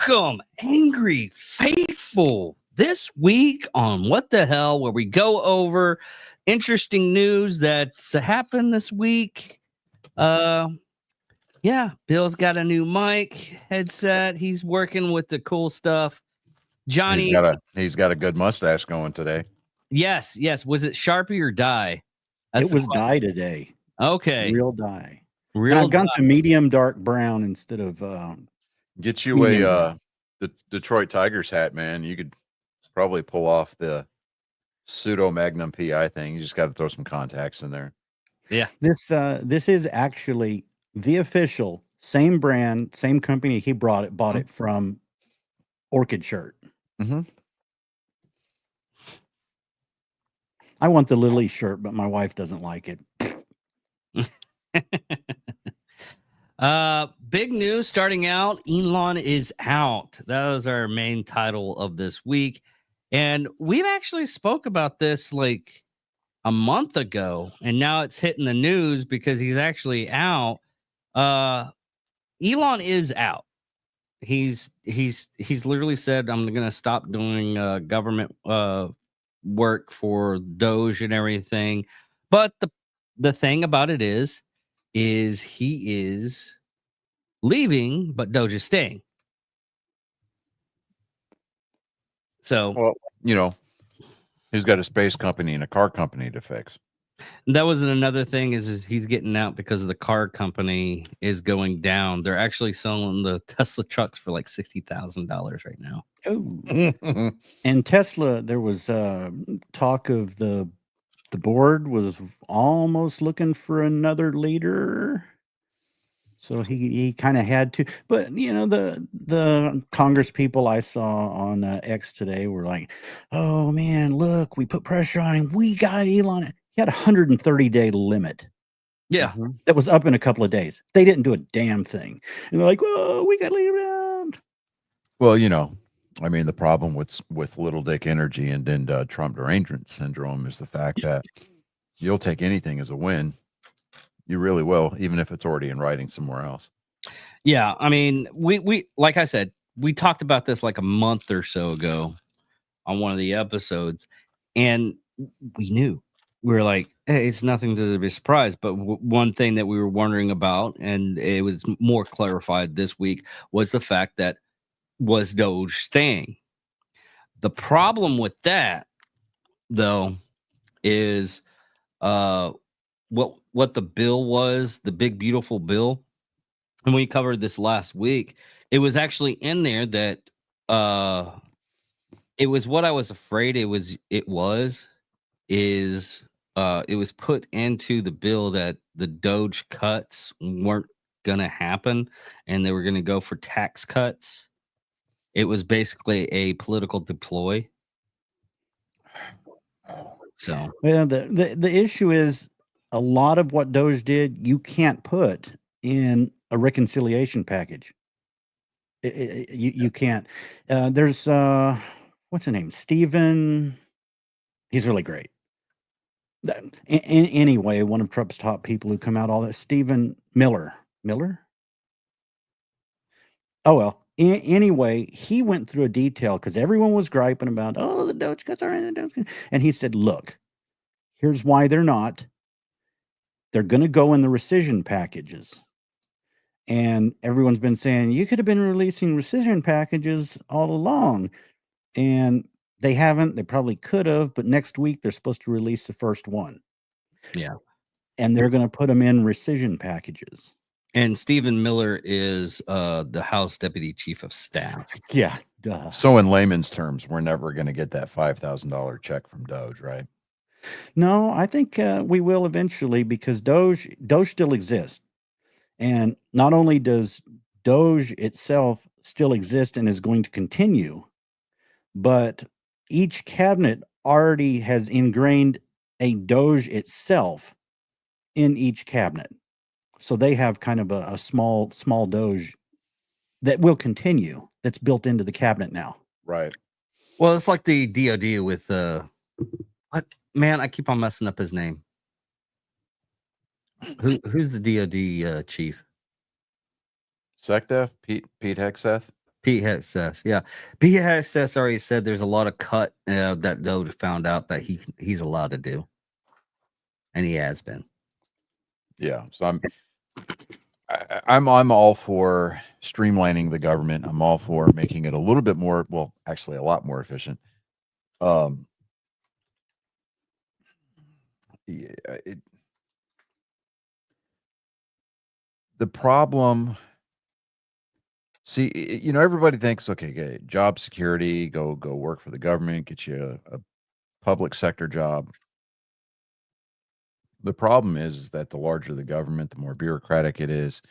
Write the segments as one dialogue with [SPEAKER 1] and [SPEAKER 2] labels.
[SPEAKER 1] Welcome, Angry Faithful, this week on What the Hell, where we go over interesting news that's happened this week. Yeah, Bill's got a new mic headset. He's working with the cool stuff. Johnny,
[SPEAKER 2] he's got a good mustache going today.
[SPEAKER 1] Yes. Was it Sharpie or dye?
[SPEAKER 3] It was dye today.
[SPEAKER 1] Okay,
[SPEAKER 3] real dye.
[SPEAKER 1] Real.
[SPEAKER 3] And I've gone to medium dark brown instead of.
[SPEAKER 2] Get you the Detroit Tigers hat, man. You could probably pull off the pseudo Magnum PI thing. You just got to throw some contacts in there.
[SPEAKER 1] Yeah.
[SPEAKER 3] This is actually the official same brand, same company. He bought it from Orchid Shirt.
[SPEAKER 2] Mm-hmm.
[SPEAKER 3] I want the Lily shirt, but my wife doesn't like it.
[SPEAKER 1] Big news starting out. Elon is out. That was our main title of this week. And we've actually spoke about this like a month ago, and now it's hitting the news because he's actually out. Elon is out. He's literally said, I'm going to stop doing government work for Doge and everything. But the thing about it is he is leaving, but Doge is staying. So,
[SPEAKER 2] well, he's got a space company and a car company to fix.
[SPEAKER 1] That was another thing is he's getting out because of the car company is going down. They're actually selling the Tesla trucks for like $60,000 right now.
[SPEAKER 3] Oh, and Tesla, there was talk of the board was almost looking for another leader. So he kind of had to, but the Congress people I saw on X today were like, "Oh man, look, we put pressure on him. We got Elon. He had a 130-day limit.
[SPEAKER 1] Yeah,
[SPEAKER 3] that was up in a couple of days. They didn't do a damn thing, and they're like, "Whoa, we got to leave it around."
[SPEAKER 2] Well, I mean, the problem with Little Dick Energy and then Trump derangement syndrome is the fact that you'll take anything as a win. You really will, even if it's already in writing somewhere else.
[SPEAKER 1] Yeah, I mean, we like I said, we talked about this like a month or so ago on one of the episodes, and we knew. We were like, hey, it's nothing to be surprised. But one thing that we were wondering about, and it was more clarified this week, was the fact that was Doge staying. The problem with that, though, is what the bill was, the big beautiful bill. And we covered this last week. It was actually in there that it was what I was afraid it was put into the bill that the Doge cuts weren't gonna happen and they were gonna go for tax cuts. It was basically a political deploy. So
[SPEAKER 3] the issue is a lot of what Doge did, you can't put in a reconciliation package. You can't. There's what's his name? Steven. He's really great. Anyway, one of Trump's top people who come out all that. Stephen Miller. Oh well. Anyway, he went through a detail because everyone was griping about, the Doge cuts are in the Doge, and he said, "Look, here's why they're not. They're going to go in the rescission packages." And everyone's been saying, you could have been releasing rescission packages all along. And they haven't. They probably could have. But next week, they're supposed to release the first one.
[SPEAKER 1] Yeah.
[SPEAKER 3] And they're going to put them in rescission packages.
[SPEAKER 1] And Stephen Miller is the House Deputy Chief of Staff.
[SPEAKER 3] Yeah. Duh.
[SPEAKER 2] So in layman's terms, we're never going to get that $5,000 check from Doge, right?
[SPEAKER 3] No, I think we will eventually because Doge still exists. And not only does Doge itself still exist and is going to continue, but each cabinet already has ingrained a Doge itself in each cabinet. So they have kind of a small Doge that will continue that's built into the cabinet now.
[SPEAKER 2] Right.
[SPEAKER 1] Well, it's like the DoD with what man? I keep on messing up his name. Who's the DoD chief?
[SPEAKER 2] SecDef, Pete Hegseth.
[SPEAKER 1] Pete Hexess, yeah. Pete Hexess already said there's a lot of cut that Doge found out that he's allowed to do, and he has been.
[SPEAKER 2] Yeah, so I'm all for streamlining the government. I'm all for making it a little bit more, well, actually a lot more efficient. Yeah, the problem, see, everybody thinks, okay, job security, go work for the government, get you a public sector job. The problem is that the larger the government, the more bureaucratic it is,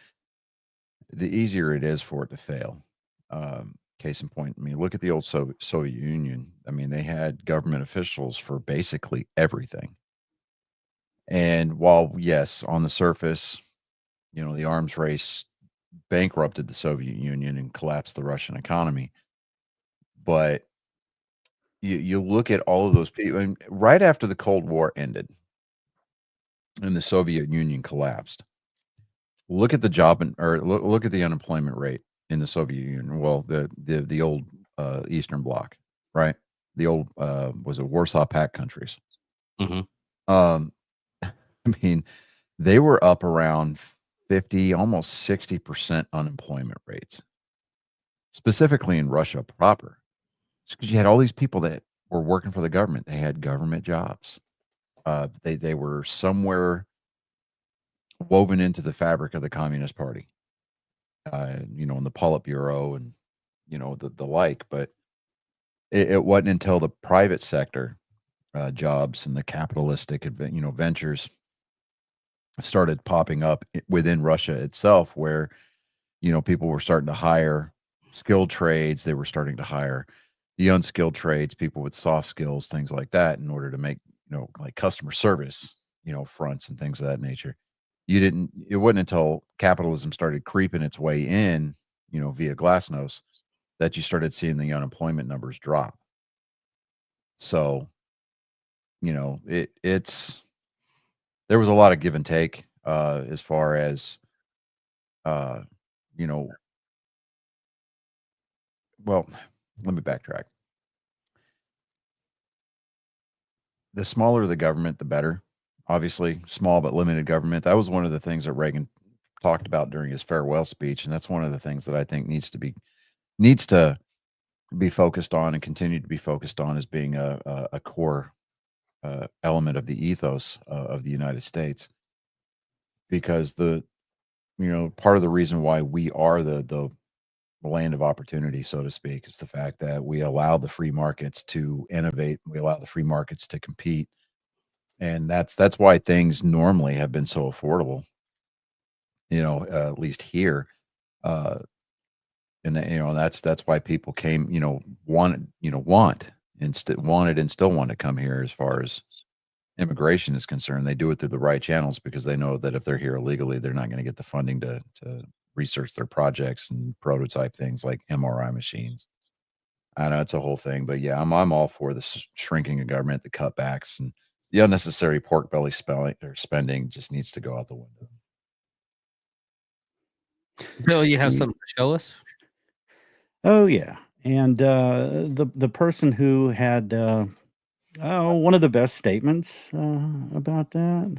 [SPEAKER 2] the easier it is for it to fail. Case in point, I mean, look at the old Soviet Union. I mean, they had government officials for basically everything. And while, yes, on the surface, the arms race bankrupted the Soviet Union and collapsed the Russian economy, but you look at all of those people, and right after the Cold War ended and the Soviet Union collapsed, look at the look at the unemployment rate in the Soviet Union. Well, the old Eastern Bloc, right? The old was it Warsaw Pact countries. I mean, they were up around 50, almost 60% unemployment rates, specifically in Russia proper, because you had all these people that were working for the government. They had government jobs. They were somewhere woven into the fabric of the Communist Party, in the Politburo and, the like. But it wasn't until the private sector jobs and the capitalistic, ventures started popping up within Russia itself, where, people were starting to hire skilled trades. They were starting to hire the unskilled trades, people with soft skills, things like that, in order to make, like customer service, fronts and things of that nature. It wasn't until capitalism started creeping its way in, via Glasnost, that you started seeing the unemployment numbers drop. So, it's there was a lot of give and take as far as you know well, let me backtrack. The smaller the government, the better. Obviously, small but limited government. That was one of the things that Reagan talked about during his farewell speech, and that's one of the things that I think needs to be focused on and continue to be focused on as being a core element of the ethos of the United States. Because part of the reason why we are the land of opportunity, so to speak, is the fact that we allow the free markets to innovate. We allow the free markets to compete. And that's why things normally have been so affordable, at least here. Uh, and that's why people came, wanted and still want to come here. As far as immigration is concerned, they do it through the right channels, because they know that if they're here illegally, they're not going to get the funding to research their projects and prototype things like MRI machines. I know it's a whole thing, but yeah, I'm all for the shrinking of government, the cutbacks, and the unnecessary pork belly spending just needs to go out the window.
[SPEAKER 1] Bill, you have something to show us?
[SPEAKER 3] Oh yeah, and the person who had one of the best statements about that.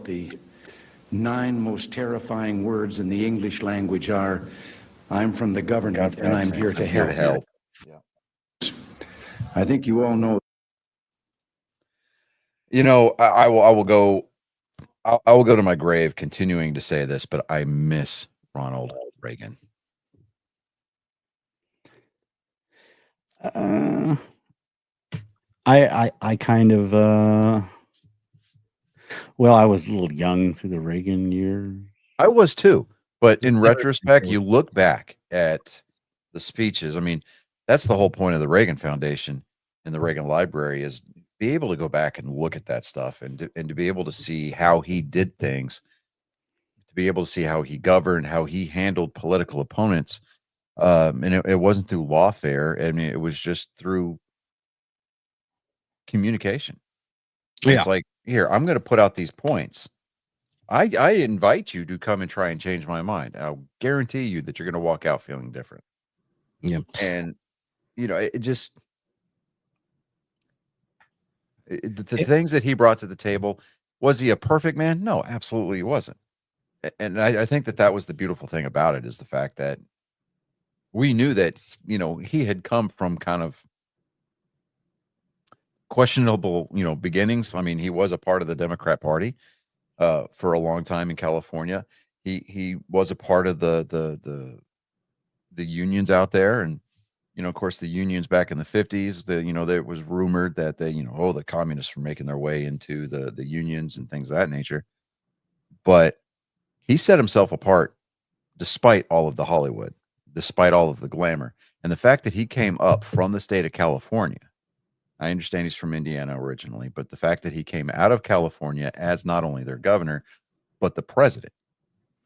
[SPEAKER 4] The 9 most terrifying words in the English language are, "I'm from the government and I'm here to help." Yeah. I think you all know.
[SPEAKER 2] I will go. I will go to my grave continuing to say this, but I miss Ronald Reagan.
[SPEAKER 3] I kind of well, I was a little young through the Reagan years.
[SPEAKER 2] I was too, but in retrospect, you look back at the speeches. I mean, that's the whole point of the Reagan Foundation and the Reagan Library, is be able to go back and look at that stuff, and to be able to see how he did things, to be able to see how he governed, how he handled political opponents. And it wasn't through lawfare. I mean, it was just through communication.
[SPEAKER 1] Yeah.
[SPEAKER 2] It's like, here, I'm going to put out these points, I invite you to come and try and change my mind. I'll guarantee you that you're going to walk out feeling different.
[SPEAKER 1] Yeah.
[SPEAKER 2] And, it just, the
[SPEAKER 1] It-
[SPEAKER 2] things that he brought to the table, was he a perfect man? No, absolutely he wasn't. And I think that was the beautiful thing about it, is the fact that we knew that, he had come from kind of questionable, beginnings. I mean, he was a part of the Democrat Party for a long time in California. He was a part of the unions out there, and of course, the unions back in the 50s. There was rumored that the communists were making their way into the unions and things of that nature. But he set himself apart, despite all of the Hollywood, despite all of the glamour, and the fact that he came up from the state of California. I understand he's from Indiana originally, but the fact that he came out of California as not only their governor, but the president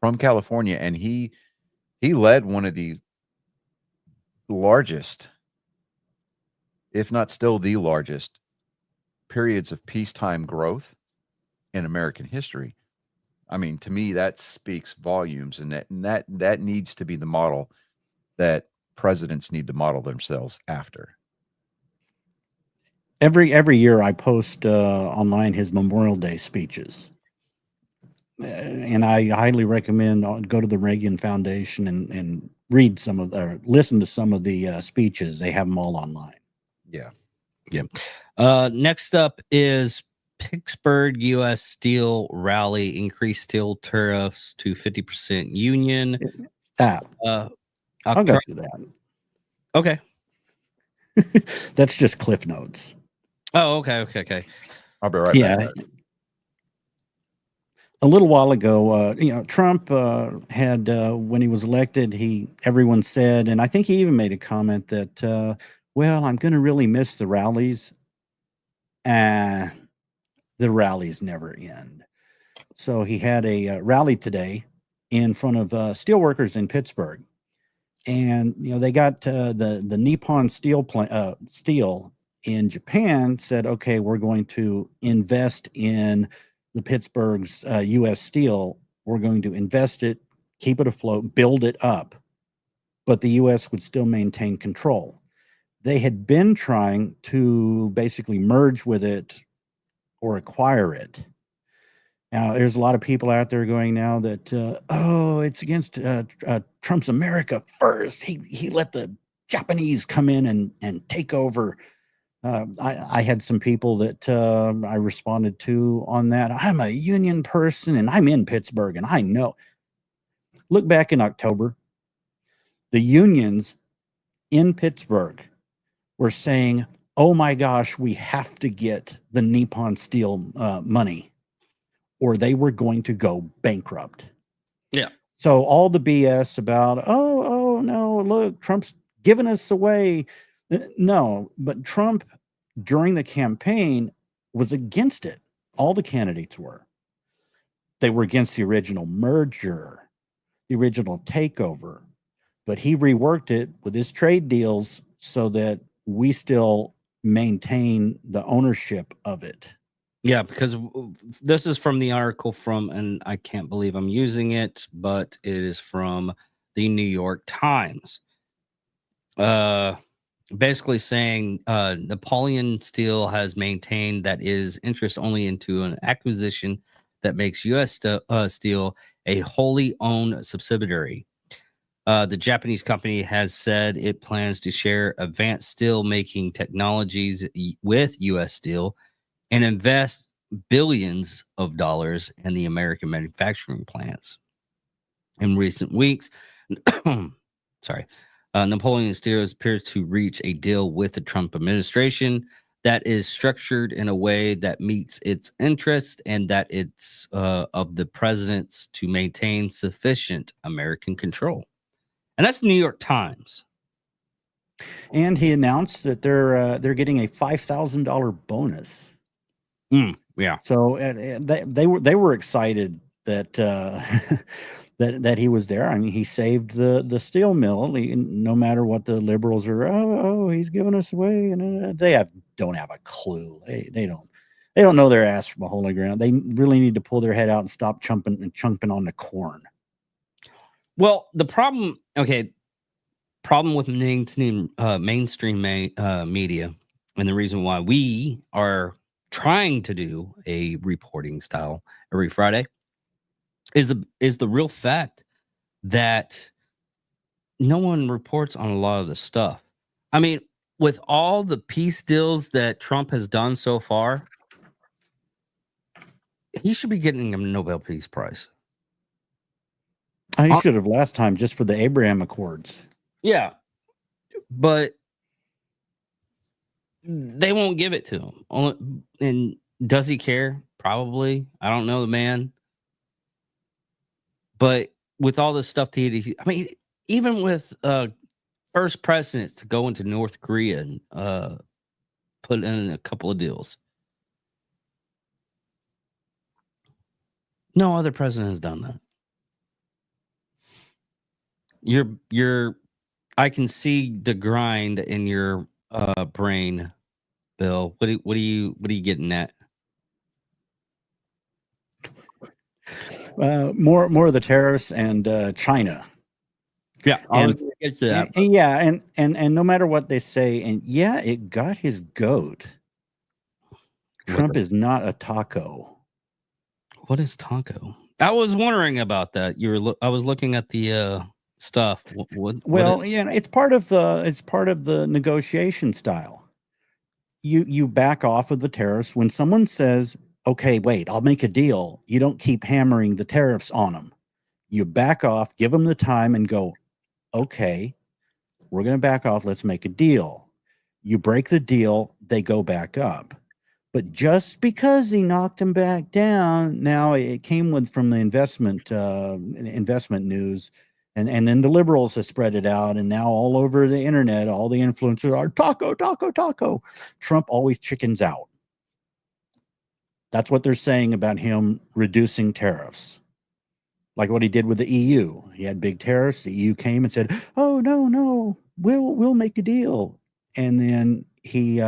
[SPEAKER 2] from California, and he led one of the largest, if not still the largest, periods of peacetime growth in American history. I mean, to me, that speaks volumes, and that needs to be the model that presidents need to model themselves after.
[SPEAKER 3] Every year I post online his Memorial Day speeches. And I highly recommend go to the Reagan Foundation and read some of or listen to some of the speeches. They have them all online.
[SPEAKER 2] Yeah.
[SPEAKER 1] Next up is Pittsburgh U.S. Steel rally, increased steel tariffs to 50% union.
[SPEAKER 3] I'll go
[SPEAKER 1] October.
[SPEAKER 3] through that.
[SPEAKER 1] Okay.
[SPEAKER 3] That's just Cliff Notes.
[SPEAKER 1] Oh, okay.
[SPEAKER 2] I'll be right back.
[SPEAKER 3] A little while ago, Trump had when he was elected, everyone said, and I think he even made a comment that, well, I'm going to really miss the rallies. The rallies never end. So he had a rally today in front of steelworkers in Pittsburgh, and they got the Nippon Steel in Japan said, okay, we're going to invest in the Pittsburgh's U.S. Steel. We're going to invest it, keep it afloat, build it up, but the U.S. would still maintain control. They had been trying to basically merge with it or acquire it. Now, there's a lot of people out there going now that, it's against Trump's America first. He let the Japanese come in and take over. I had some people that I responded to on that. I'm a union person and I'm in Pittsburgh and I know. Look back in October, the unions in Pittsburgh were saying, oh my gosh, we have to get the Nippon Steel money or they were going to go bankrupt.
[SPEAKER 1] Yeah.
[SPEAKER 3] So all the BS about, oh no, look, Trump's giving us away. No, but Trump during the campaign was against it. All the candidates were. They were against the original merger, the original takeover, but he reworked it with his trade deals so that we still maintain the ownership of it.
[SPEAKER 1] Yeah, because this is from the article and I can't believe I'm using it, but it is from the New York Times. Basically saying Napoleon Steel has maintained that is interest only into an acquisition that makes U.S. Steel a wholly owned subsidiary. The Japanese company has said it plans to share advanced steel making technologies with U.S. Steel and invest billions of dollars in the American manufacturing plants. In recent weeks, Napoleon Steel appears to reach a deal with the Trump administration that is structured in a way that meets its interest and that it's of the president's to maintain sufficient American control. And that's the New York Times.
[SPEAKER 3] And he announced that they're getting a $5,000 bonus.
[SPEAKER 1] Yeah.
[SPEAKER 3] So they were excited that that he was there. I mean, he saved the steel mill. No matter what the liberals are, he's giving us away, and they don't have a clue. They don't. They don't know their ass from a hole in the ground. They really need to pull their head out and stop chumping on the corn.
[SPEAKER 1] Well, the problem with mainstream media, and the reason why we are trying to do a reporting style every Friday is the real fact that no one reports on a lot of the stuff. I mean, with all the peace deals that Trump has done so far, he should be getting a Nobel Peace Prize.
[SPEAKER 3] He should have last time just for the Abraham Accords.
[SPEAKER 1] Yeah, but they won't give it to him. And does he care? Probably. I don't know the man. But with all this stuff, I mean, even with first presidents to go into North Korea and put in a couple of deals. No other president has done that. I can see the grind in your brain, Bill. What are you getting at?
[SPEAKER 3] More of the tariffs and China.
[SPEAKER 1] Yeah,
[SPEAKER 3] and,
[SPEAKER 1] get to that.
[SPEAKER 3] And no matter what they say, and yeah, it got his goat. Trump is not a taco.
[SPEAKER 1] What is taco? I was wondering about that. I was looking at the stuff.
[SPEAKER 3] It's part of the negotiation style. You back off of the tariffs when someone says, "Okay, wait, I'll make a deal." You don't keep hammering the tariffs on them. You back off, give them the time, and go, "Okay, we're going to back off. Let's make a deal." You break the deal, they go back up. But just because he knocked him back down, now it came from the investment news, and then the liberals have spread it out, and now all over the internet, all the influencers are taco, taco, taco. Trump always chickens out. That's what they're saying about him reducing tariffs, like what he did with the EU. He had big tariffs. The EU came and said, "Oh no, we'll make a deal," and then he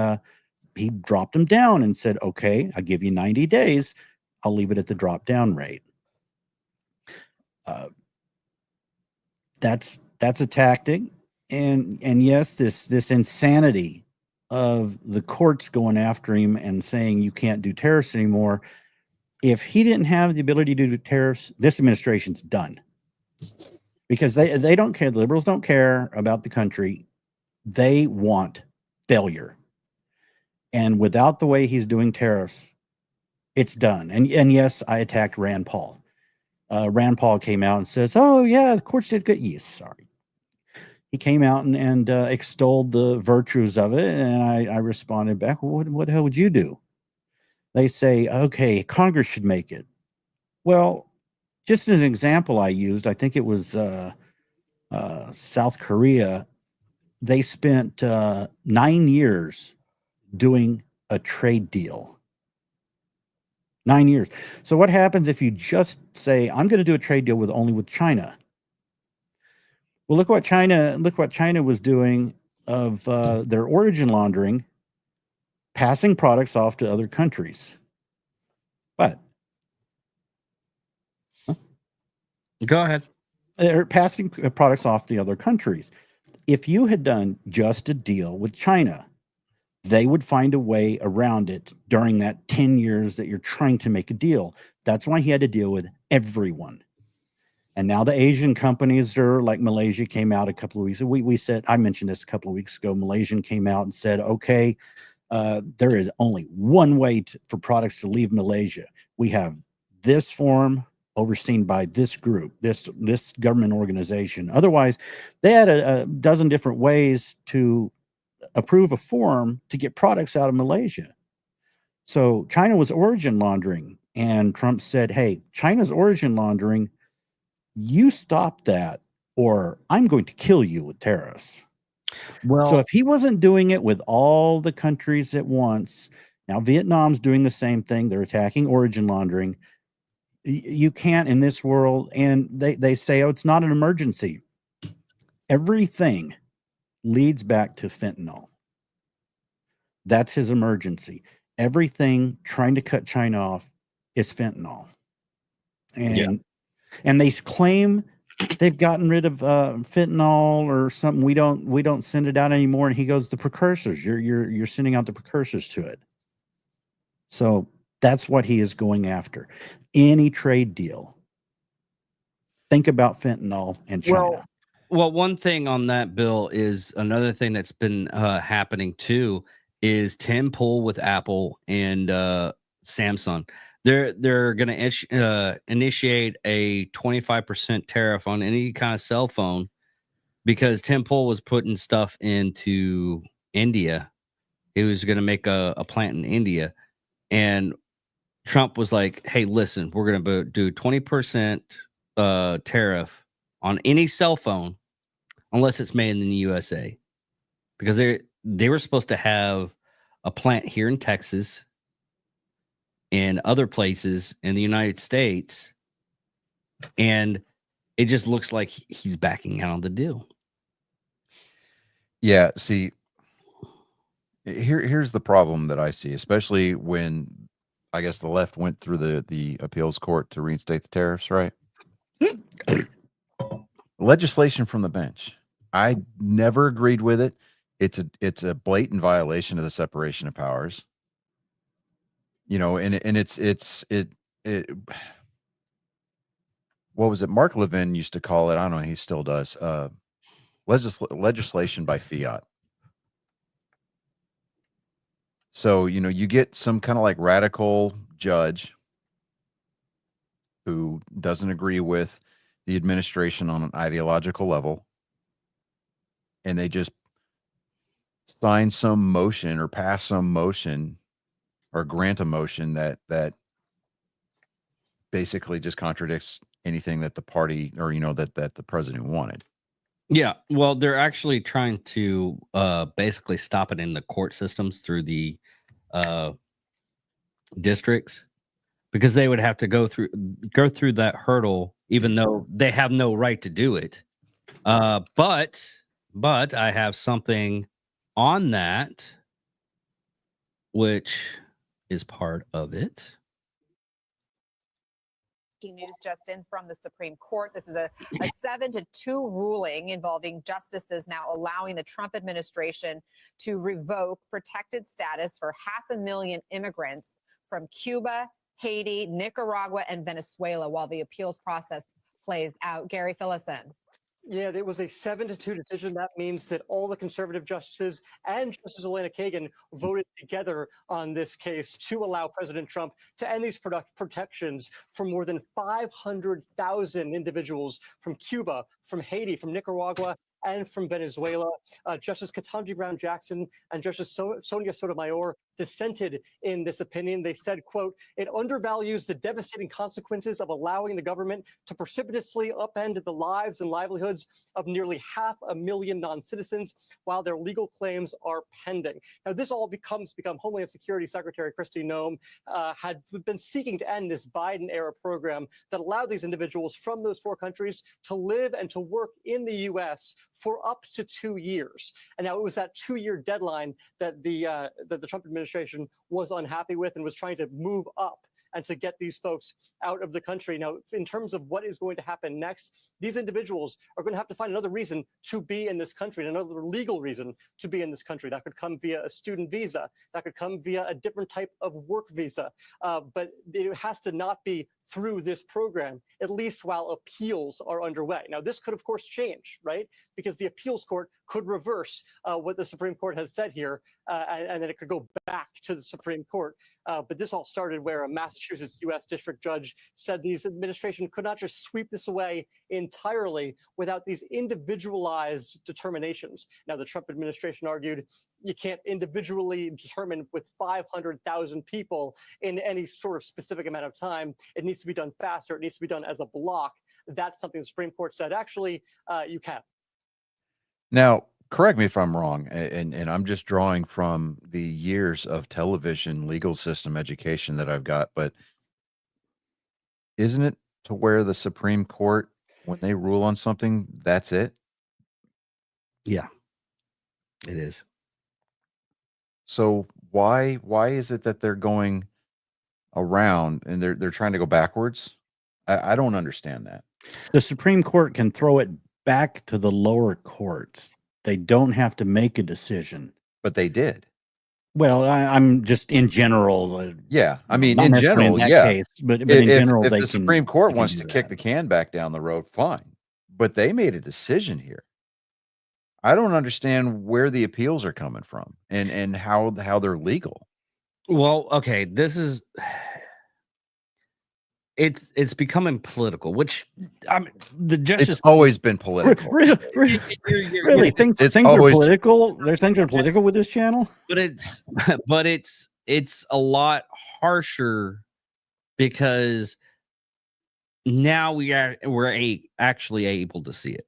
[SPEAKER 3] dropped them down and said, "Okay, I'll give you 90 days. I'll leave it at the drop down rate." That's a tactic. And yes, this insanity of the courts going after him and saying you can't do tariffs anymore. If he didn't have the ability to do tariffs, this administration's done. Because they don't care. The liberals don't care about the country. They want failure. And without the way he's doing tariffs, it's done. And yes, I attacked Rand Paul. Rand Paul came out and says, "Oh yeah, the courts did good." Yes, sorry. He came out and extolled the virtues of it, and I responded back, "Well, what the hell would you do?" They say, "Okay, Congress should make it." Well, just as an example, I used, I think it was South Korea. They spent 9 years doing a trade deal. 9 years. So what happens if you just say, "I'm going to do a trade deal only with China"? Well, look what China was doing of their origin laundering, passing products off to other countries. But
[SPEAKER 1] Go ahead.
[SPEAKER 3] they're passing products off to other countries. If you had done just a deal with China, they would find a way around it during that 10 years that you're trying to make a deal. That's why he had to deal with everyone. And now the Asian companies are like Malaysia came out a couple of weeks. We said, I mentioned this a couple of weeks ago. Malaysian came out and said, "Okay, there is only one way for products to leave Malaysia. We have this form overseen by this group, this government organization." Otherwise, they had a dozen different ways to approve a form to get products out of Malaysia. So China was origin laundering, and Trump said, "Hey, China's origin laundering. You stop that, or I'm going to kill you with tariffs."
[SPEAKER 1] Well,
[SPEAKER 3] So if he wasn't doing it with all the countries at once, now Vietnam's doing the same thing. They're attacking origin laundering. You can't in this world, and they say, "Oh, it's not an emergency." Everything leads back to fentanyl. That's his emergency. everything trying to cut China off is fentanyl. And they claim they've gotten rid of fentanyl or something. We don't send it out anymore. And he goes, the precursors, you're sending out the precursors to it. So that's what he is going after. Any trade deal. Think about fentanyl and China.
[SPEAKER 1] Well, one thing on that, Bill, is another thing that's been happening too is Tim Pool with Apple and Samsung. They're going to initiate a 25% tariff on any kind of cell phone because Tim Pool was putting stuff into India. He was going to make a plant in India, and Trump was like, "Hey, listen, we're going to do 20% tariff on any cell phone." Unless it's made in the USA, because they were supposed to have a plant here in Texas and other places in the United States, and it just looks like he's backing out of the deal.
[SPEAKER 2] Yeah, see, here's the problem that I see, especially when I guess the left went through the appeals court to reinstate the tariffs, right? Legislation from the bench. I never agreed with it. It's a blatant violation of the separation of powers. You know, and it's what was it? Mark Levin used to call it. I don't know. He still does. Legislation by fiat. So, you know, you get some kind of like radical judge who doesn't agree with the administration on an ideological level, and they just sign some motion or pass some motion or grant a motion that basically just contradicts anything that the party or, you know, that the president wanted.
[SPEAKER 1] Yeah, well, they're actually trying to basically stop it in the court systems through the districts, because they would have to go through that hurdle, even though they have no right to do it. But I have something on that, which is part of it.
[SPEAKER 5] News just in from the Supreme Court. This is a 7-2 ruling involving justices now allowing the Trump administration to revoke protected status for 500,000 immigrants from Cuba, Haiti, Nicaragua, and Venezuela while the appeals process plays out. Gary, fill us in.
[SPEAKER 6] Yeah, it was a 7-2 decision. That means that all the conservative justices and Justice Elena Kagan voted together on this case to allow President Trump to end these protections for more than 500,000 individuals from Cuba, from Haiti, from Nicaragua, and from Venezuela. Justice Ketanji Brown Jackson and Justice Sonia Sotomayor dissented in this opinion. They said, quote, "It undervalues the devastating consequences of allowing the government to precipitously upend the lives and livelihoods of nearly 500,000 non-citizens while their legal claims are pending." Now, this all become Homeland Security Secretary Kristi Noem had been seeking to end this Biden-era program that allowed these individuals from those four countries to live and to work in the U.S. for up to 2 years. And now it was that 2-year deadline that the Trump administration was unhappy with and was trying to move up and to get these folks out of the country. Now, in terms of what is going to happen next, these individuals are going to have to find another reason to be in this country, and another legal reason to be in this country. That could come via a student visa. That could come via a different type of work visa. But it has to not be through this program, at least while appeals are underway. Now, this could, of course, change, right? Because the appeals court could reverse what the Supreme Court has said here, and then it could go back to the Supreme Court. But this all started where a Massachusetts U.S. district judge said the administration could not just sweep this away entirely without these individualized determinations. Now, the Trump administration argued you can't individually determine with 500,000 people in any sort of specific amount of time. It needs to be done faster. It needs to be done as a block. That's something the Supreme Court said, actually, you can.
[SPEAKER 2] Now, correct me if I'm wrong, and I'm just drawing from the years of television legal system education that I've got, but isn't it to where the Supreme Court, when they rule on something, that's it?
[SPEAKER 1] Yeah, it is.
[SPEAKER 2] So why is it that they're going around and they're trying to go backwards? I don't understand that.
[SPEAKER 3] The Supreme Court can throw it back to the lower courts. They don't have to make a decision.
[SPEAKER 2] But they did.
[SPEAKER 3] Well, I'm just in general.
[SPEAKER 2] Yeah, I mean,
[SPEAKER 3] not
[SPEAKER 2] in
[SPEAKER 3] necessarily
[SPEAKER 2] general,
[SPEAKER 3] in that
[SPEAKER 2] yeah.
[SPEAKER 3] case, but in general,
[SPEAKER 2] If
[SPEAKER 3] they
[SPEAKER 2] the
[SPEAKER 3] can.
[SPEAKER 2] Supreme Court
[SPEAKER 3] they can
[SPEAKER 2] wants
[SPEAKER 3] do
[SPEAKER 2] to kick
[SPEAKER 3] that.
[SPEAKER 2] the can back down the road, fine. But they made a decision here. I don't understand where the appeals are coming from and how they're legal.
[SPEAKER 1] Well, okay, this is it's becoming political, which the justice.
[SPEAKER 2] It's always been political.
[SPEAKER 3] Really, things
[SPEAKER 2] It's
[SPEAKER 3] are
[SPEAKER 2] always-
[SPEAKER 3] political. Things are political with this channel.
[SPEAKER 1] But it's a lot harsher because now we're actually able to see it.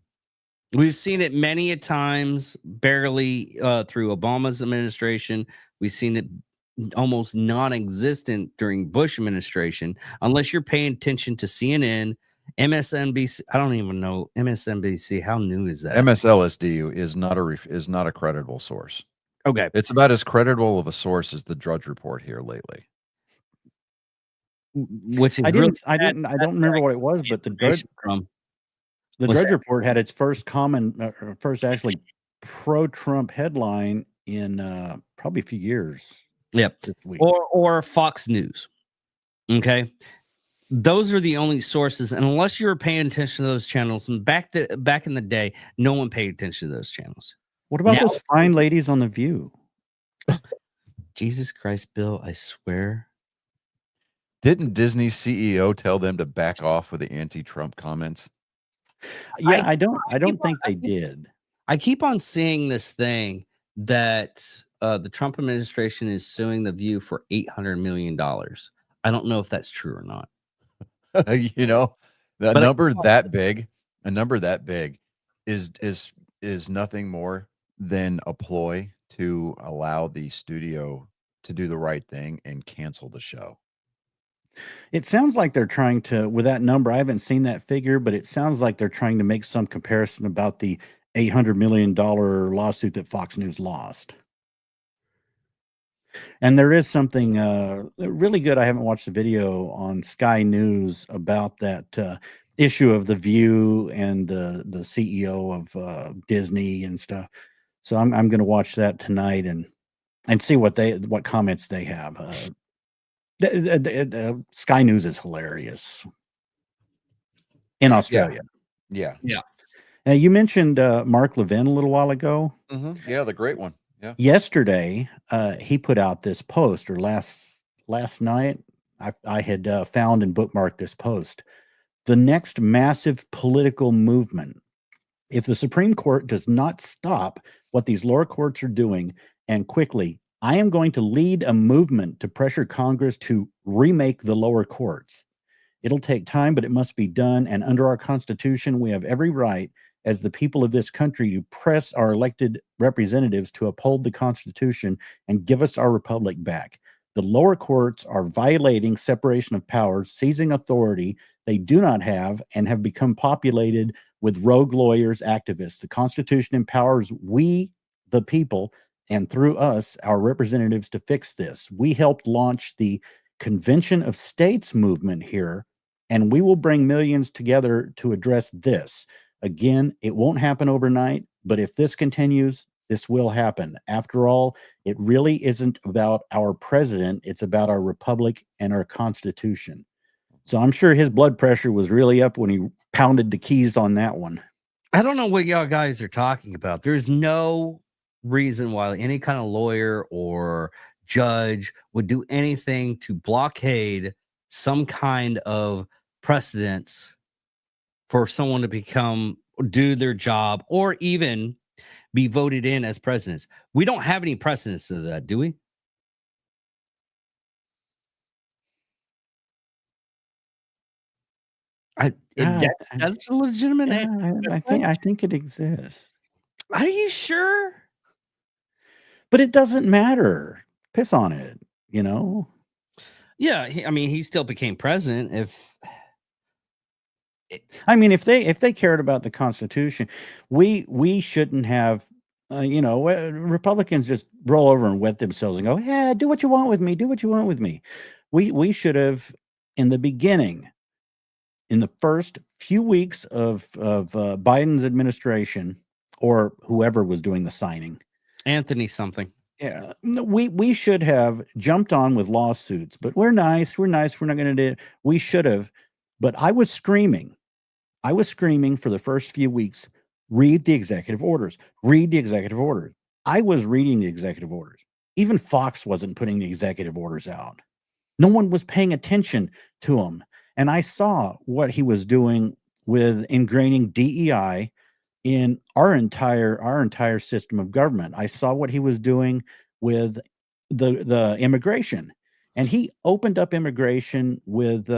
[SPEAKER 1] We've seen it many a times, barely through Obama's administration. We've seen it almost non-existent during Bush administration, unless you're paying attention to CNN, MSNBC. I don't even know MSNBC. How new is that?
[SPEAKER 2] MSLSD is not a credible source.
[SPEAKER 1] Okay,
[SPEAKER 2] It's about as credible of a source as the Drudge Report here lately.
[SPEAKER 1] which is
[SPEAKER 3] I
[SPEAKER 1] really
[SPEAKER 3] don't remember what it was, but the Drudge Report had its first first actually pro-Trump headline in probably a few years.
[SPEAKER 1] Yep.
[SPEAKER 3] This week.
[SPEAKER 1] Or Fox News. Okay. Those are the only sources, and unless you were paying attention to those channels, and back in the day, no one paid attention to those channels.
[SPEAKER 3] What about
[SPEAKER 1] Now-
[SPEAKER 3] those fine ladies on The View?
[SPEAKER 1] Jesus Christ, Bill, I swear.
[SPEAKER 2] Didn't Disney's CEO tell them to back off with the anti-Trump comments?
[SPEAKER 3] Yeah, I don't think they did.
[SPEAKER 1] I keep on seeing this thing that the Trump administration is suing The View for $800 million. I don't know if that's true or not.
[SPEAKER 2] You know, a
[SPEAKER 1] But
[SPEAKER 2] number that big is nothing more than a ploy to allow the studio to do the right thing and cancel the show.
[SPEAKER 3] It sounds like they're trying to, with that number, I haven't seen that figure, but it sounds like they're trying to make some comparison about the $800 million lawsuit that Fox News lost. And there is something really good. I haven't watched the video on Sky News about that issue of The View and the CEO of Disney and stuff. So I'm going to watch that tonight and see what comments they have. Sky News is hilarious in Australia.
[SPEAKER 2] Yeah.
[SPEAKER 3] Now, you mentioned Mark Levin a little while ago.
[SPEAKER 2] Mm-hmm. Yeah, the great one. Yeah.
[SPEAKER 3] Yesterday, he put out this post, or last night, I had found and bookmarked this post. The next massive political movement, if the Supreme Court does not stop what these lower courts are doing, and quickly, I am going to lead a movement to pressure Congress to remake the lower courts. It'll take time, but it must be done. And under our Constitution, we have every right as the people of this country to press our elected representatives to uphold the Constitution and give us our republic back. The lower courts are violating separation of powers, seizing authority they do not have, and have become populated with rogue lawyers, activists. The Constitution empowers we, the people, and through us, our representatives, to fix this. We helped launch the Convention of States movement here, and we will bring millions together to address this. Again, it won't happen overnight, but if this continues, this will happen. After all, it really isn't about our president. It's about our republic and our Constitution. So I'm sure his blood pressure was really up when he pounded the keys on that one.
[SPEAKER 1] I don't know what y'all guys are talking about. There's no reason why any kind of lawyer or judge would do anything to blockade some kind of precedence for someone to do their job or even be voted in as presidents. We don't have any precedents of that, do we? That's a legitimate.
[SPEAKER 3] I think it exists.
[SPEAKER 1] Are you sure?
[SPEAKER 3] But it doesn't matter. Piss on it, you know?
[SPEAKER 1] Yeah, he still became president. If
[SPEAKER 3] they cared about the Constitution, we shouldn't have Republicans just roll over and wet themselves and go, "Yeah, do what you want with me. Do what you want with me." We should have, in the beginning, in the first few weeks of Biden's administration, or whoever was doing the signing,
[SPEAKER 1] Anthony something.
[SPEAKER 3] yeah, we should have jumped on with lawsuits. But we're nice. We're nice. We're not going to do it. We should have. But I was screaming for the first few weeks, read the executive orders, read the executive orders. I was reading the executive orders. Even Fox wasn't putting the executive orders out. No one was paying attention to them. And I saw what he was doing with ingraining DEI in our entire system of government. I saw what he was doing with the immigration. And he opened up immigration with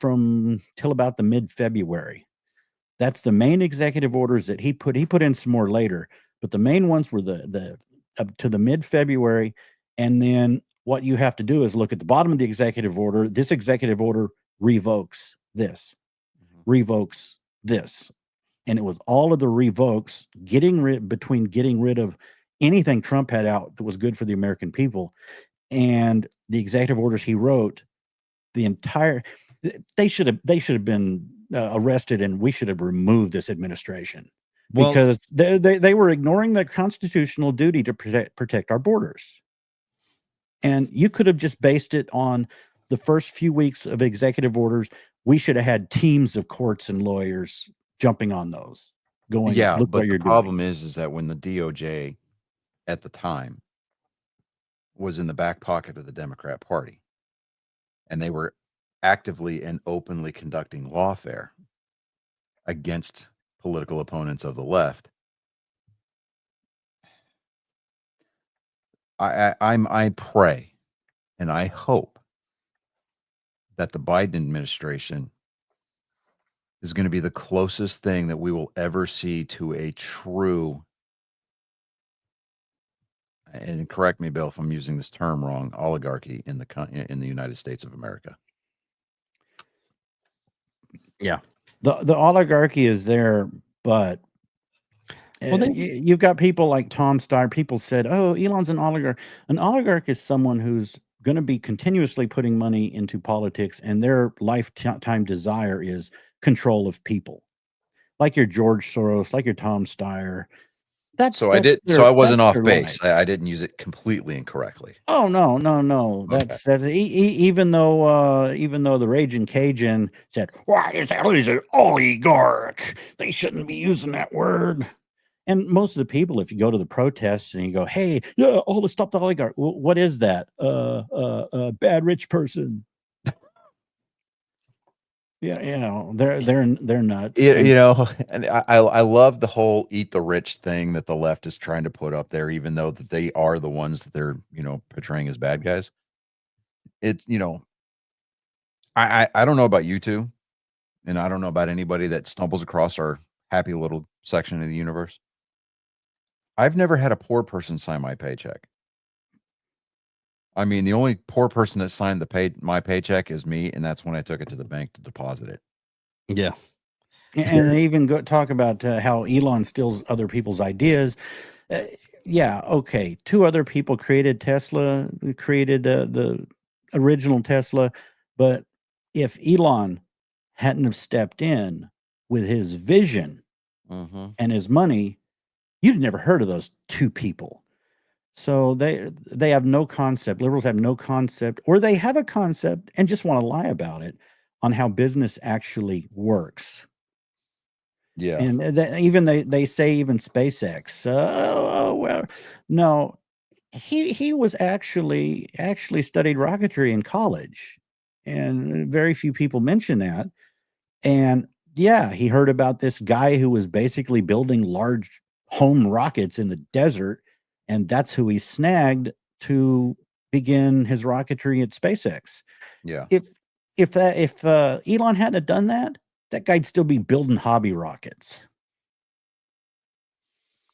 [SPEAKER 3] from till about the mid-February. That's the main executive orders that he put in some more later, but the main ones were the up to the mid-February. And then what you have to do is look at the bottom of the executive order. This executive order revokes this, revokes this. And it was all of the revokes getting rid of anything Trump had out that was good for the American people, and the executive orders he wrote. They should have been arrested, and we should have removed this administration because they were ignoring the constitutional duty to protect our borders. And you could have just based it on the first few weeks of executive orders. We should have had teams of courts and lawyers jumping on those, going,
[SPEAKER 2] Yeah,
[SPEAKER 3] look
[SPEAKER 2] but
[SPEAKER 3] what you're
[SPEAKER 2] the problem
[SPEAKER 3] doing.
[SPEAKER 2] is that when the DOJ at the time was in the back pocket of the Democrat Party, and they were actively and openly conducting lawfare against political opponents of the left, I pray and I hope that the Biden administration is going to be the closest thing that we will ever see to a true, and correct me, Bill, if I'm using this term wrong, oligarchy in the United States of America.
[SPEAKER 1] Yeah.
[SPEAKER 3] The oligarchy is there, but you've got people like Tom Steyer. People said, "Oh, Elon's an oligarch." An oligarch is someone who's going to be continuously putting money into politics, and their lifetime desire is control of people, like your George Soros, like your Tom Steyer.
[SPEAKER 2] So I wasn't off base. I didn't use it completely incorrectly.
[SPEAKER 3] Oh no.
[SPEAKER 2] Okay.
[SPEAKER 3] That's even though the Raging Cajun said, "Why is that? He's an oligarch. They shouldn't be using that word." And most of the people, if you go to the protests and you go, "Hey, yeah, let's stop the oligarch," what is that? Bad rich person. Yeah, they're nuts.
[SPEAKER 2] And I love the whole eat the rich thing that the left is trying to put up there, even though that they are the ones that they're portraying as bad guys. It's I don't know about you two, and I don't know about anybody that stumbles across our happy little section of the universe. I've never had a poor person sign my paycheck. I mean, the only poor person that signed my paycheck is me, and that's when I took it to the bank to deposit it.
[SPEAKER 1] Yeah.
[SPEAKER 3] And they even talk about how Elon steals other people's ideas. Yeah, okay. 2 other people created Tesla, created the original Tesla. But if Elon hadn't have stepped in with his vision and his money, you'd never heard of those 2 people. So they have no concept. Liberals have no concept, or they have a concept and just want to lie about it, on how business actually works.
[SPEAKER 2] Yeah.
[SPEAKER 3] And they say even SpaceX. Well, no, he was actually studied rocketry in college, and very few people mention that. And yeah, he heard about this guy who was basically building large home rockets in the desert, and that's who he snagged to begin his rocketry at SpaceX.
[SPEAKER 2] Yeah.
[SPEAKER 3] If Elon hadn't done that, that guy'd still be building hobby rockets.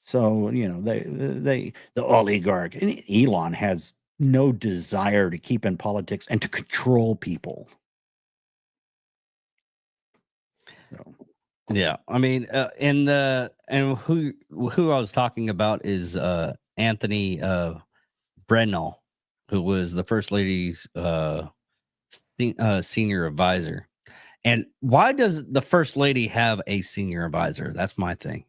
[SPEAKER 3] So the oligarch, and Elon has no desire to keep in politics and to control people. So
[SPEAKER 1] Yeah, I mean, and who I was talking about is Anthony Brennell, who was the first lady's senior advisor. And why does the first lady have a senior advisor? That's my thing.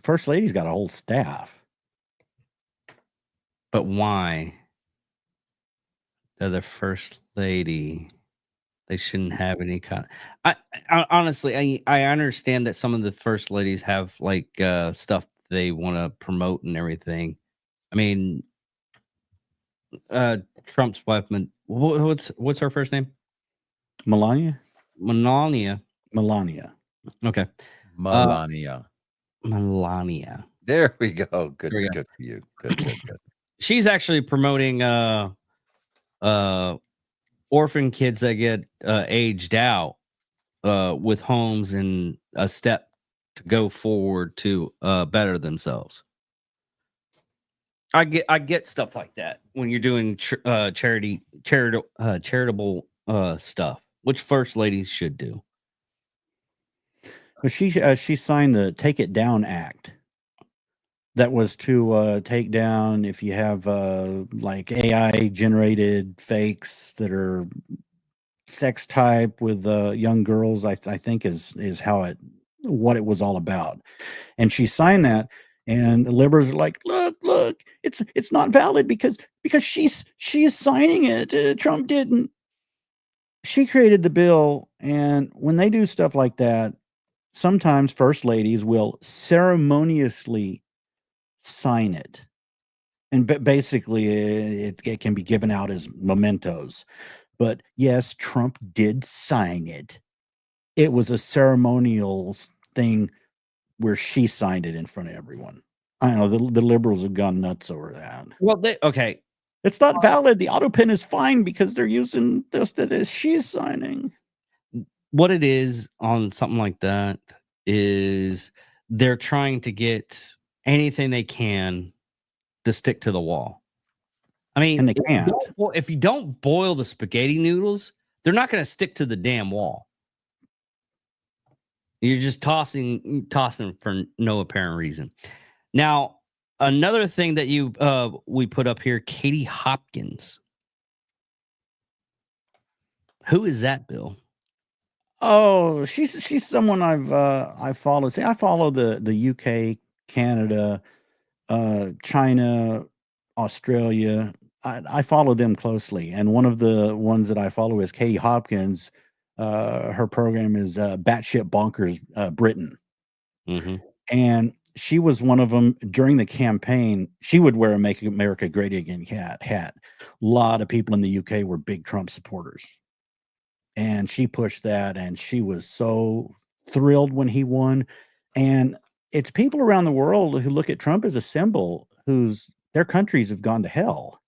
[SPEAKER 3] First lady's got a whole staff.
[SPEAKER 1] But why? They're the first lady. They shouldn't have any kind. I honestly, I understand that some of the first ladies have like stuff they want to promote and everything. I mean, Trump's wife, what's her first name?
[SPEAKER 3] Melania.
[SPEAKER 1] Melania. Okay,
[SPEAKER 2] Melania.
[SPEAKER 1] Melania.
[SPEAKER 2] There we go. Good,
[SPEAKER 1] There we go.
[SPEAKER 2] good for you. Good.
[SPEAKER 1] She's actually promoting orphan kids that get aged out with homes and a step to go forward to better themselves. I get stuff like that when you're doing charitable stuff, which first ladies should do.
[SPEAKER 3] But she signed the Take It Down Act. That was to take down if you have like AI generated fakes that are sex type with young girls. I think is what it was all about. And she signed that, and the liberals are like, look, it's not valid because she's signing it. Trump didn't. She created the bill, and when they do stuff like that, sometimes first ladies will ceremoniously sign it, and basically it can be given out as mementos. But yes, Trump did sign it. It was a ceremonial thing where she signed it in front of everyone. I know the liberals have gone nuts over that.
[SPEAKER 1] Well, okay.
[SPEAKER 3] It's not valid. The auto pin is fine because they're using this that she's signing.
[SPEAKER 1] What it is on something like that is they're trying to get anything they can to stick to the wall. I mean,
[SPEAKER 3] And they can't.
[SPEAKER 1] If you don't boil the spaghetti noodles, they're not going to stick to the damn wall. You're just tossing for no apparent reason. Now, another thing that we put up here, Katie Hopkins. Who is that, Bill?
[SPEAKER 3] Oh, she's someone I followed. See, I follow the UK, Canada, China, Australia. I follow them closely, and one of the ones that I follow is Katie Hopkins. Her program is Batshit Bonkers Britain, and she was one of them during the campaign. She would wear a "Make America Great Again" hat. A lot of people in the UK were big Trump supporters, and she pushed that, and she was so thrilled when he won. And it's people around the world who look at Trump as a symbol whose their countries have gone to hell.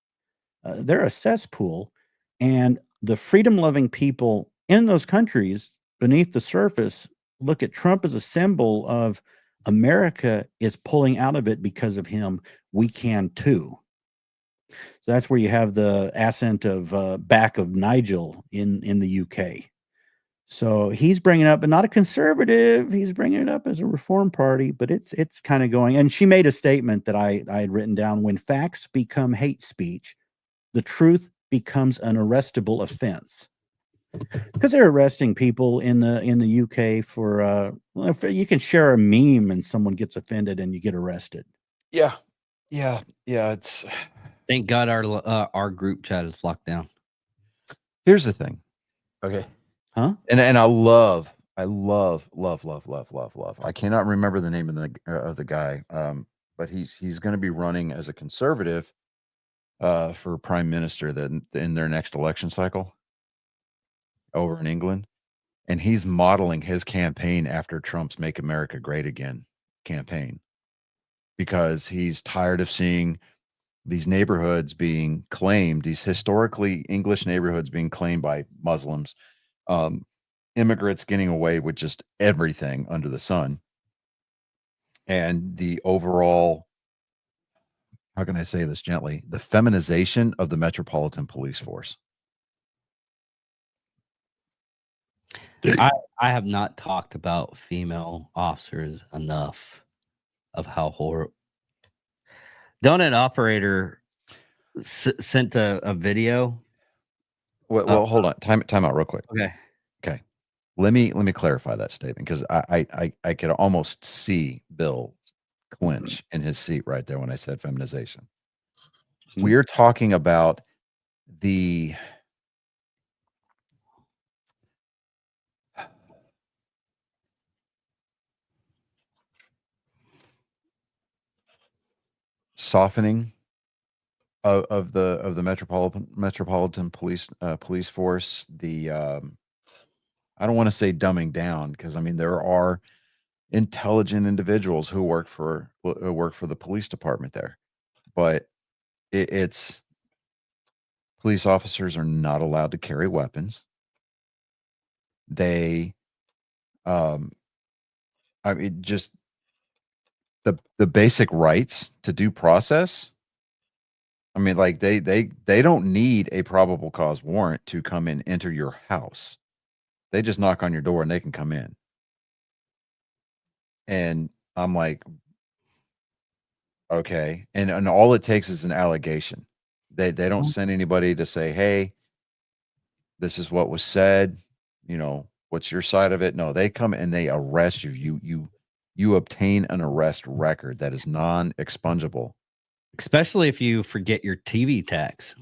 [SPEAKER 3] They're a cesspool, and the freedom-loving people in those countries beneath the surface look at Trump as a symbol of America is pulling out of it because of him. We can too. So that's where you have the accent of back of Nigel in the UK. So he's bringing it up, but not a conservative. He's bringing it up as a reform party, but it's kind of going. And she made a statement that I had written down: when facts become hate speech, the truth becomes an arrestable offense. Because they're arresting people in the UK for you can share a meme and someone gets offended and you get arrested.
[SPEAKER 2] Yeah. It's
[SPEAKER 1] Thank God our group chat is locked down.
[SPEAKER 2] here's the thing. Okay.
[SPEAKER 3] Huh?
[SPEAKER 2] And I love. I cannot remember the name of the guy. But he's going to be running as a conservative for prime minister in their next election cycle over in England. And he's modeling his campaign after Trump's Make America Great Again campaign, because he's tired of seeing these neighborhoods being claimed, these historically English neighborhoods being claimed by Muslims, immigrants getting away with just everything under the sun. And the overall, how can I say this gently, the feminization of the Metropolitan Police Force.
[SPEAKER 1] I have not talked about female officers enough of how horrible. Donut operator sent a video.
[SPEAKER 2] Well, hold on. Time out real quick.
[SPEAKER 1] Okay.
[SPEAKER 2] Okay. Let me clarify that statement because I could almost see Bill clinch in his seat right there when I said feminization. We're talking about the softening of the metropolitan police force. The I don't want to say dumbing down because I mean there are intelligent individuals who work for the police department there, but it's police officers are not allowed to carry weapons. They, I mean, just the basic rights to due process. I mean, like they don't need a probable cause warrant to come and enter your house. They just knock on your door and they can come in. And I'm like, okay. And all it takes is an allegation. They don't send anybody to say, hey, this is what was said. You know, what's your side of it? No, they come and they arrest you. You obtain an arrest record that is non-expungible.
[SPEAKER 1] Especially if you forget your TV tax.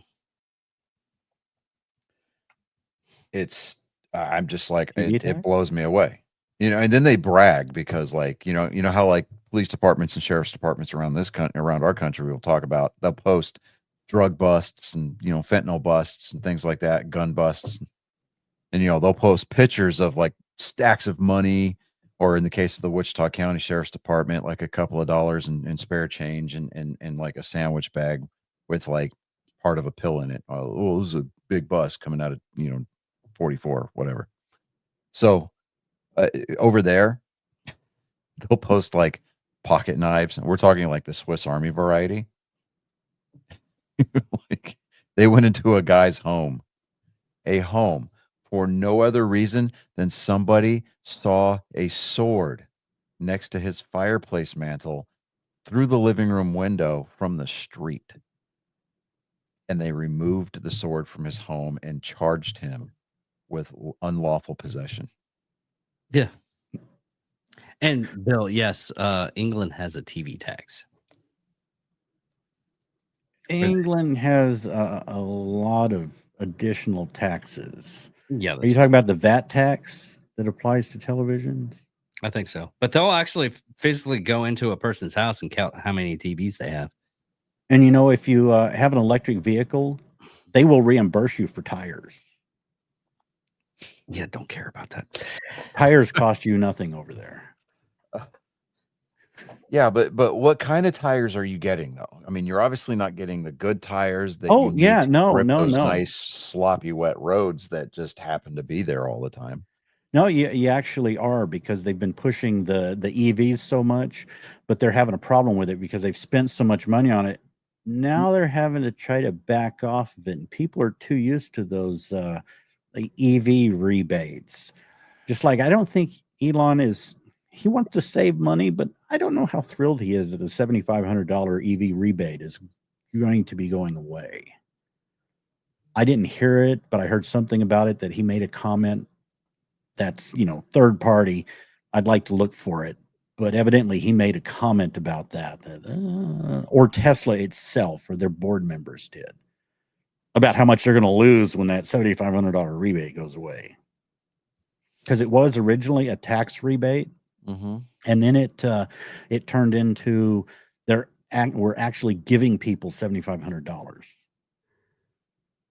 [SPEAKER 2] It's I'm just like
[SPEAKER 3] TV
[SPEAKER 2] it
[SPEAKER 3] tax?
[SPEAKER 2] blows me away. You know, and then they brag because like, you know how like police departments and sheriff's departments around around our country will talk about, they'll post drug busts and, you know, fentanyl busts and things like that, gun busts. And, you know, they'll post pictures of like stacks of money, or in the case of the Wichita County Sheriff's Department, like a couple of dollars in spare change and like a sandwich bag with like part of a pill in it. Oh, this is a big bus coming out of, you know, 44, whatever. So over there, they'll post like pocket knives. And we're talking like the Swiss Army variety. Like they went into a guy's home, for no other reason than somebody saw a sword next to his fireplace mantle through the living room window from the street. And they removed the sword from his home and charged him with unlawful possession.
[SPEAKER 1] Yeah. And Bill, yes, England has a TV tax.
[SPEAKER 3] England has a lot of additional taxes.
[SPEAKER 1] Yeah,
[SPEAKER 3] Are you talking about the VAT tax that applies to televisions?
[SPEAKER 1] I think so. But they'll actually physically go into a person's house and count how many TVs they have.
[SPEAKER 3] And you know, if you have an electric vehicle, they will reimburse you for tires.
[SPEAKER 1] Yeah, don't care about that.
[SPEAKER 3] Tires cost you nothing over there.
[SPEAKER 2] Yeah, but what kind of tires are you getting though? I mean, you're obviously not getting the good tires that
[SPEAKER 3] Oh,
[SPEAKER 2] you need
[SPEAKER 3] yeah,
[SPEAKER 2] to
[SPEAKER 3] no,
[SPEAKER 2] grip
[SPEAKER 3] no,
[SPEAKER 2] those
[SPEAKER 3] no.
[SPEAKER 2] nice sloppy wet roads that just happen to be there all the time.
[SPEAKER 3] No, you actually are, because they've been pushing the EVs so much, but they're having a problem with it because they've spent so much money on it. Now they're having to try to back off of it, and people are too used to those the EV rebates. Just like I don't think Elon he wants to save money, but I don't know how thrilled he is that the $7,500 EV rebate is going to be going away. I didn't hear it, but I heard something about it, that he made a comment that's, you know, third party. I'd like to look for it, but evidently he made a comment about that, or Tesla itself or their board members did, about how much they're going to lose when that $7,500 rebate goes away. Because it was originally a tax rebate, and then it turned into we're actually giving people $7,500.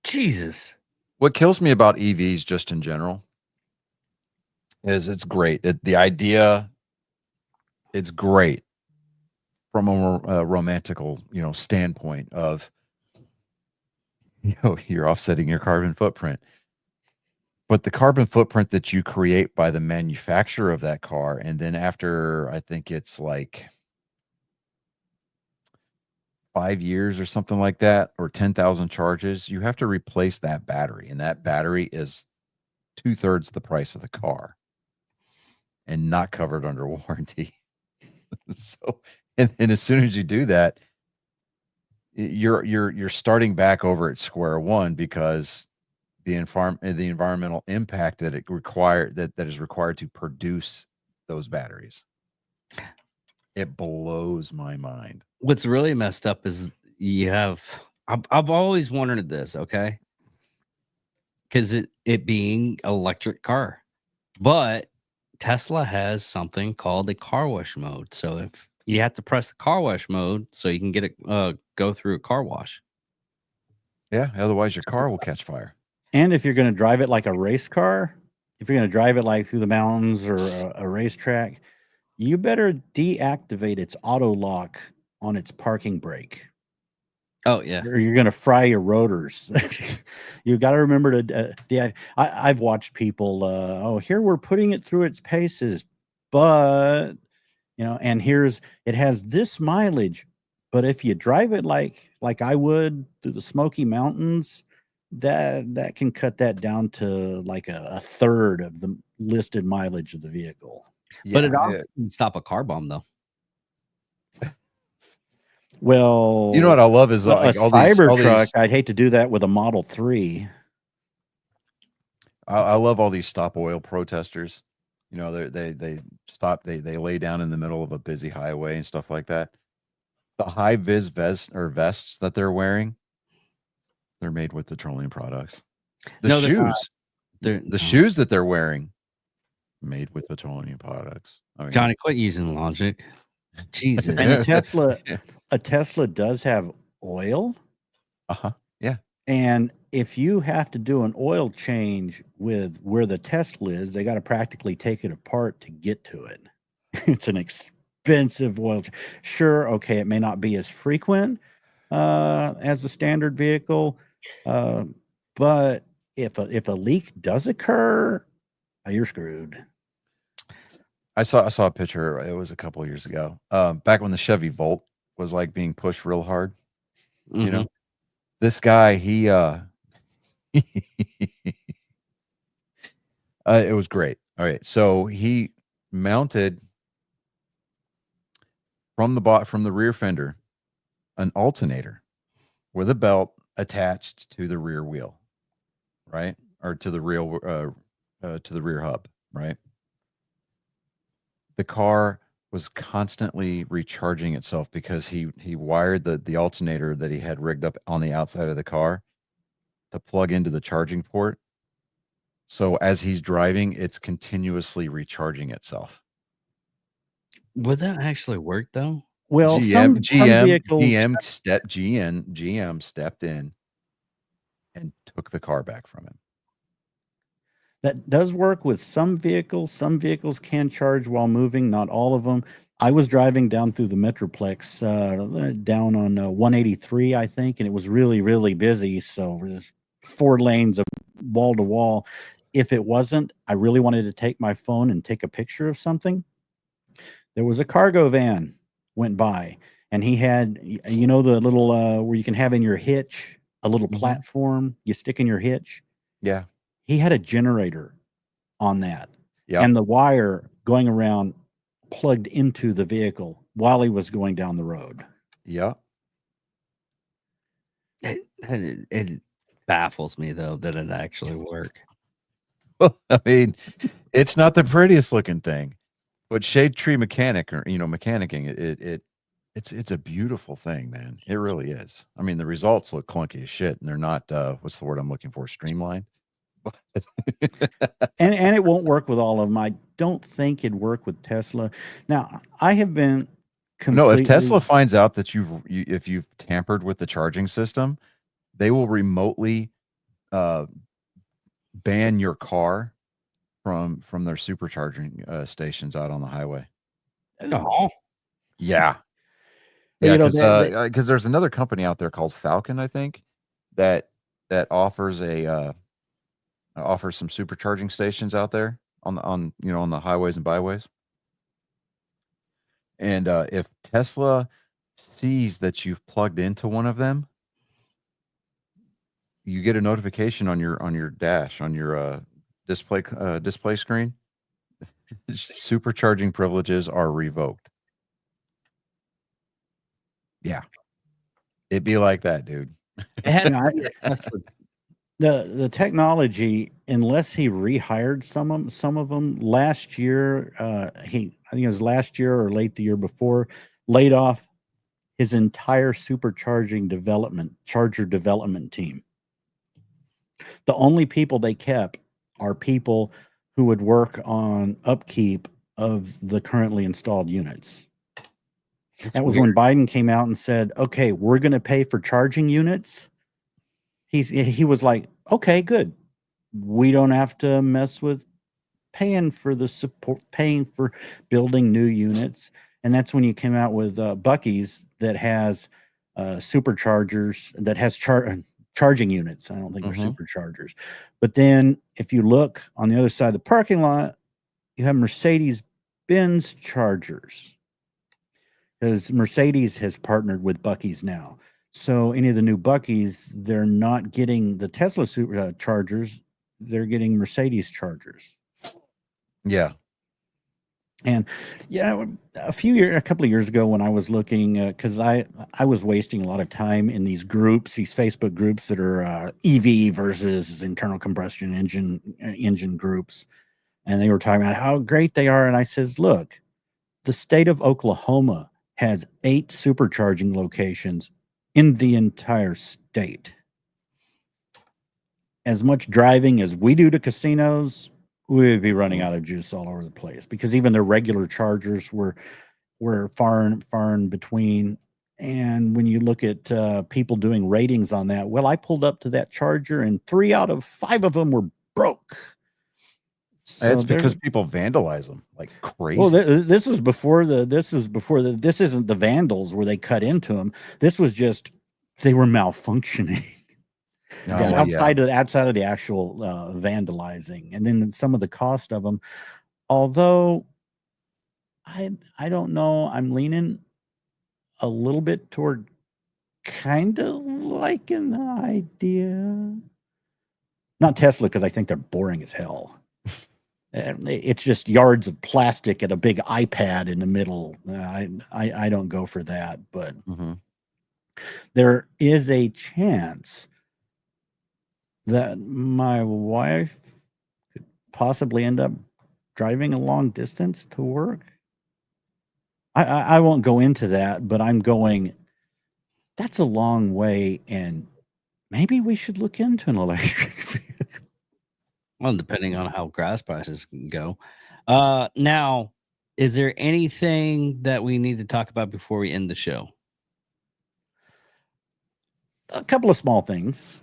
[SPEAKER 1] Jesus.
[SPEAKER 2] What kills me about EVs just in general is it's great. The idea, it's great from a romantical, you know, standpoint of, you know, you're offsetting your carbon footprint. But the carbon footprint that you create by the manufacturer of that car, and then after, I think it's like 5 years or something like that, or 10,000 charges, you have to replace that battery. And that battery is 2/3 the price of the car and not covered under warranty. So, and as soon as you do that, you're starting back over at square one because the environmental impact that is required to produce those batteries. It blows my mind.
[SPEAKER 1] What's really messed up is you have. I've always wondered this, okay? Because it being electric car, but Tesla has something called a car wash mode. So if you have to press the car wash mode, so you can get it go through a car wash.
[SPEAKER 2] Yeah, otherwise your car will catch fire.
[SPEAKER 3] And if you're going to drive it like a race car, if you're going to drive it like through the mountains or a racetrack, you better deactivate its auto lock on its parking brake,
[SPEAKER 1] Oh yeah,
[SPEAKER 3] or you're going to fry your rotors. You got to remember to I've watched people, oh, here we're putting it through its paces, but and it has this mileage, but if you drive it like I would through the Smoky Mountains, that can cut that down to like a third of the listed mileage of the vehicle.
[SPEAKER 1] but it also can stop a car bomb though.
[SPEAKER 3] Well,
[SPEAKER 2] you know what I love is
[SPEAKER 3] a
[SPEAKER 2] like all
[SPEAKER 3] Cybertruck.
[SPEAKER 2] these.
[SPEAKER 3] I'd hate to do that with a Model 3.
[SPEAKER 2] I love all these stop oil protesters. You know, they stop. They lay down in the middle of a busy highway and stuff like that. The high vis vests that they're wearing, they're made with petroleum products. The
[SPEAKER 1] No, they're not.
[SPEAKER 2] shoes,
[SPEAKER 1] They're
[SPEAKER 2] the shoes that they're wearing, made with petroleum products. I mean,
[SPEAKER 1] Johnny, quit using logic. Jesus.
[SPEAKER 3] And a Tesla does have oil.
[SPEAKER 2] Yeah.
[SPEAKER 3] And if you have to do an oil change with where the Tesla is, they got to practically take it apart to get to it. It's an expensive oil. Sure, okay, it may not be as frequent as a standard vehicle, but if a leak does occur, you're screwed.
[SPEAKER 2] I saw a picture. It was a couple of years ago. Back when the Chevy Volt was like being pushed real hard. You know, this guy, he it was great. All right. So he mounted from the rear fender an alternator with a belt attached to the rear wheel, right? Or to the rear hub, right? The car was constantly recharging itself because he wired the alternator that he had rigged up on the outside of the car to plug into the charging port. So as he's driving, it's continuously recharging itself.
[SPEAKER 1] Would that actually work though?
[SPEAKER 3] Well, some vehicles,
[SPEAKER 2] GM stepped in and took the car back from him.
[SPEAKER 3] that does work with some vehicles. Some vehicles can charge while moving, not all of them. I was driving down through the Metroplex, down on 183, I think, and it was really, really busy. So there's 4 lanes of wall to wall. If it wasn't, I really wanted to take my phone and take a picture of something. There was a cargo van went by, and he had, the little where you can have in your hitch a little platform you stick in your hitch.
[SPEAKER 2] Yeah.
[SPEAKER 3] He had a generator on that,
[SPEAKER 2] Yeah.
[SPEAKER 3] and the wire going around plugged into the vehicle while he was going down the road.
[SPEAKER 2] Yeah.
[SPEAKER 1] It baffles me though that it actually work.
[SPEAKER 2] Well, I mean, it's not the prettiest looking thing, but shade tree mechanicking, it's a beautiful thing, man. It really is. I mean, the results look clunky as shit, and they're not what's the word I'm looking for? Streamlined.
[SPEAKER 3] and it won't work with all of them. I don't think it'd work with Tesla. Now, I have been
[SPEAKER 2] No, if Tesla finds out that if you've tampered with the charging system, they will remotely ban your car from their supercharging stations out on the highway.
[SPEAKER 1] Oh,
[SPEAKER 2] Yeah.
[SPEAKER 3] But,
[SPEAKER 2] Yeah, because there's another company out there called Falcon, I think, that offers offers some supercharging stations out there on the highways and byways. And if Tesla sees that you've plugged into one of them, you get a notification on your dash, on your display screen. Supercharging privileges are revoked. Yeah, it'd be like that, dude.
[SPEAKER 1] It has
[SPEAKER 3] Yeah,
[SPEAKER 1] to be a Tesla.
[SPEAKER 3] the technology, unless he rehired some of them last year, I think it was last year or late the year before, laid off his entire charger development team. The only people they kept are people who would work on upkeep of the currently installed units. That was when Biden came out and said, okay, we're going to pay for charging units. He was like, okay, good. We don't have to mess with paying for the support, paying for building new units. And that's when you came out with Buc-ee's that has superchargers, that has charging units. I don't think they're superchargers. But then if you look on the other side of the parking lot, you have Mercedes-Benz chargers, because Mercedes has partnered with Buc-ee's now. So any of the new Buc-ee's, they're not getting the Tesla chargers, they're getting Mercedes chargers.
[SPEAKER 2] Yeah.
[SPEAKER 3] And yeah, a couple of years ago when I was looking, because I was wasting a lot of time in these groups, these Facebook groups that are EV versus internal combustion engine groups, and they were talking about how great they are. And I says, look, the state of Oklahoma has 8 supercharging locations in the entire state. As much driving as we do to casinos, we would be running out of juice all over the place, because even their regular chargers were far and between. And when you look at people doing ratings on that, well, I pulled up to that charger and 3 out of 5 of them were broke. So
[SPEAKER 2] it's because people vandalize them like crazy.
[SPEAKER 3] Well, this was before this isn't the vandals where they cut into them. This was just, they were malfunctioning. Outside of the actual vandalizing, and then some of the cost of them. Although I don't know, I'm leaning a little bit toward kind of liking the idea. Not Tesla, because I think they're boring as hell. It's just yards of plastic and a big iPad in the middle. I don't go for that, but there is a chance that my wife could possibly end up driving a long distance to work. I won't go into that, but I'm going, that's a long way, and maybe we should look into an electric vehicle.
[SPEAKER 1] Well, depending on how gas prices can go. Now, is there anything that we need to talk about before we end the show?
[SPEAKER 3] A couple of small things.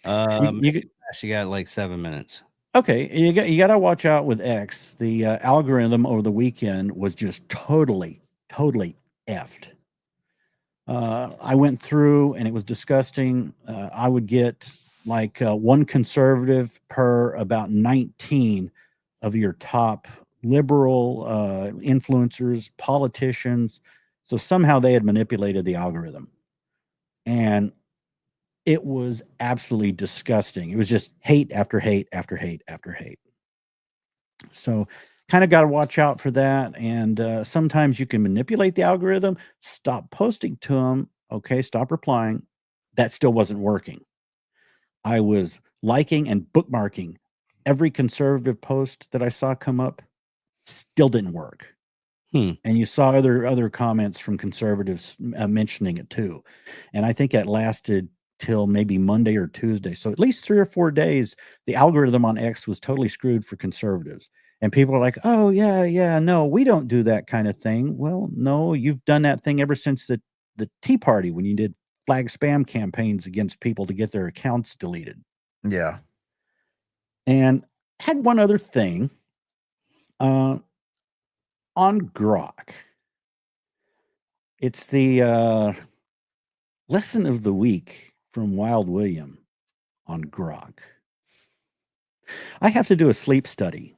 [SPEAKER 1] You got like 7 minutes.
[SPEAKER 3] Okay, you got to watch out with X. The algorithm over the weekend was just totally effed. I went through and it was disgusting. I would get like one conservative per about 19 of your top liberal influencers, politicians. So somehow they had manipulated the algorithm, and it was absolutely disgusting. It was just hate after hate after hate after hate. So kind of got to watch out for that. And sometimes you can manipulate the algorithm, stop posting to them. Okay, stop replying. That still wasn't working. I was liking and bookmarking every conservative post that I saw come up. Still didn't work. And you saw other comments from conservatives mentioning it too. And I think that lasted till maybe Monday or Tuesday. So at least 3 or 4 days, the algorithm on X was totally screwed for conservatives. And people are like, oh, yeah, no, we don't do that kind of thing. Well, no, you've done that thing ever since the Tea Party, when you did flag spam campaigns against people to get their accounts deleted.
[SPEAKER 2] Yeah.
[SPEAKER 3] And had one other thing on Grok. It's the lesson of the week from Wild William on Grok. I have to do a sleep study,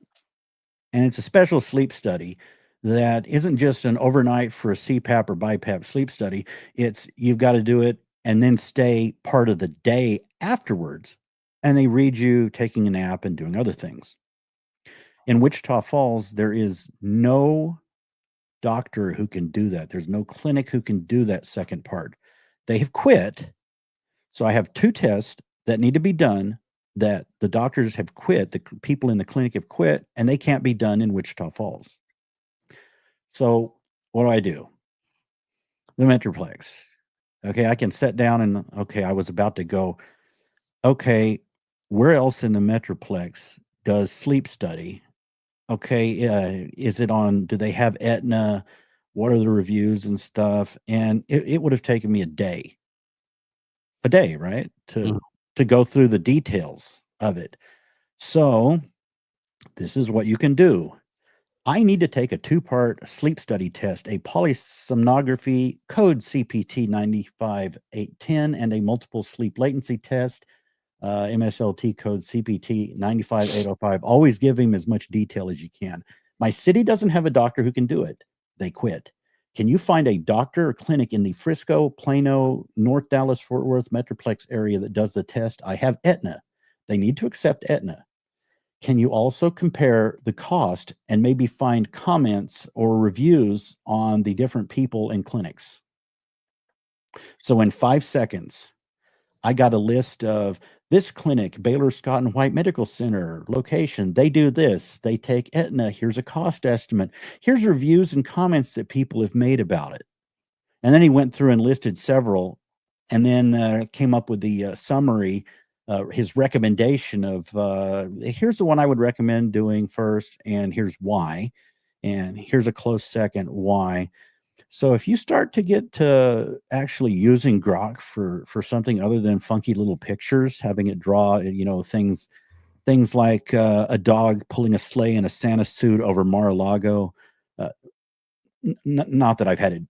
[SPEAKER 3] and it's a special sleep study that isn't just an overnight for a CPAP or BiPAP sleep study. It's you've got to do it and then stay part of the day afterwards and they read you taking a nap and doing other things. In Wichita Falls, there is no doctor who can do that. There's no clinic who can do that second part. They have quit. So I have 2 tests that need to be done that the doctors have quit, the people in the clinic have quit, and they can't be done in Wichita Falls. So what do? The Metroplex. Okay, I can sit down and, okay, I was about to go, okay, where else in the Metroplex does sleep study? Okay, is it on, do they have Aetna? What are the reviews and stuff? And it would have taken me a day, right? To go through the details of it. So this is what you can do. I need to take a 2-part sleep study test, a polysomnography code CPT 95810, and a multiple sleep latency test, MSLT code CPT 95805. Always give him as much detail as you can. My city doesn't have a doctor who can do it. They quit. Can you find a doctor or clinic in the Frisco, Plano, North Dallas, Fort Worth Metroplex area that does the test? I have Aetna. They need to accept Aetna. Can you also compare the cost and maybe find comments or reviews on the different people and clinics? So in 5 seconds, I got a list of this clinic, Baylor Scott and White Medical Center, location. They do this. They take Aetna. Here's a cost estimate. Here's reviews and comments that people have made about it. And then he went through and listed several, and then came up with the summary, his recommendation of here's the one I would recommend doing first, and here's why, and here's a close second why. So if you start to get to actually using Grok for something other than funky little pictures, having it draw, things like a dog pulling a sleigh in a Santa suit over Mar-a-Lago, not that I've had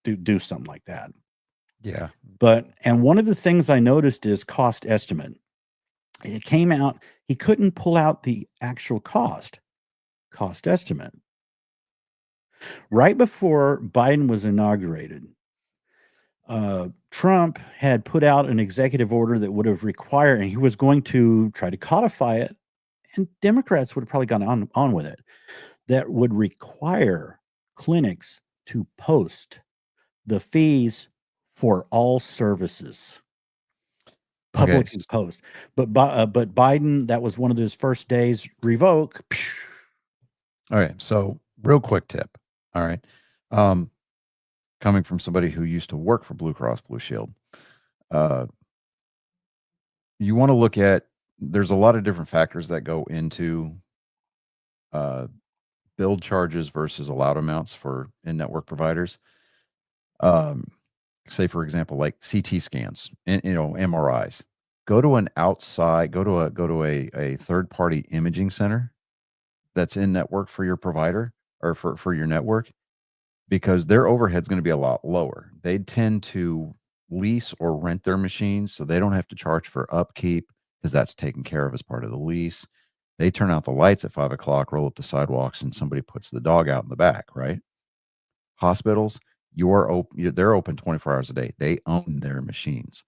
[SPEAKER 3] to do something like that.
[SPEAKER 2] Yeah.
[SPEAKER 3] And one of the things I noticed is cost estimate. It came out, he couldn't pull out the actual cost estimate. Right before Biden was inaugurated, Trump had put out an executive order that would have required, and he was going to try to codify it, and Democrats would have probably gone on with it, that would require clinics to post the fees for all services. Publicly post. But Biden, that was one of his first days, revoke.
[SPEAKER 2] All right. So real quick tip. All right. Coming from somebody who used to work for Blue Cross Blue Shield, you want to look at, there's a lot of different factors that go into billed charges versus allowed amounts for in-network providers. Say, for example, like CT scans and, MRIs. Go to a third-party imaging center that's in network for your provider or for your network, because their overhead's going to be a lot lower. They tend to lease or rent their machines, so they don't have to charge for upkeep because that's taken care of as part of the lease. They turn out the lights at 5 o'clock, roll up the sidewalks, and somebody puts the dog out in the back, right? Hospitals, they're open 24 hours a day. They own their machines,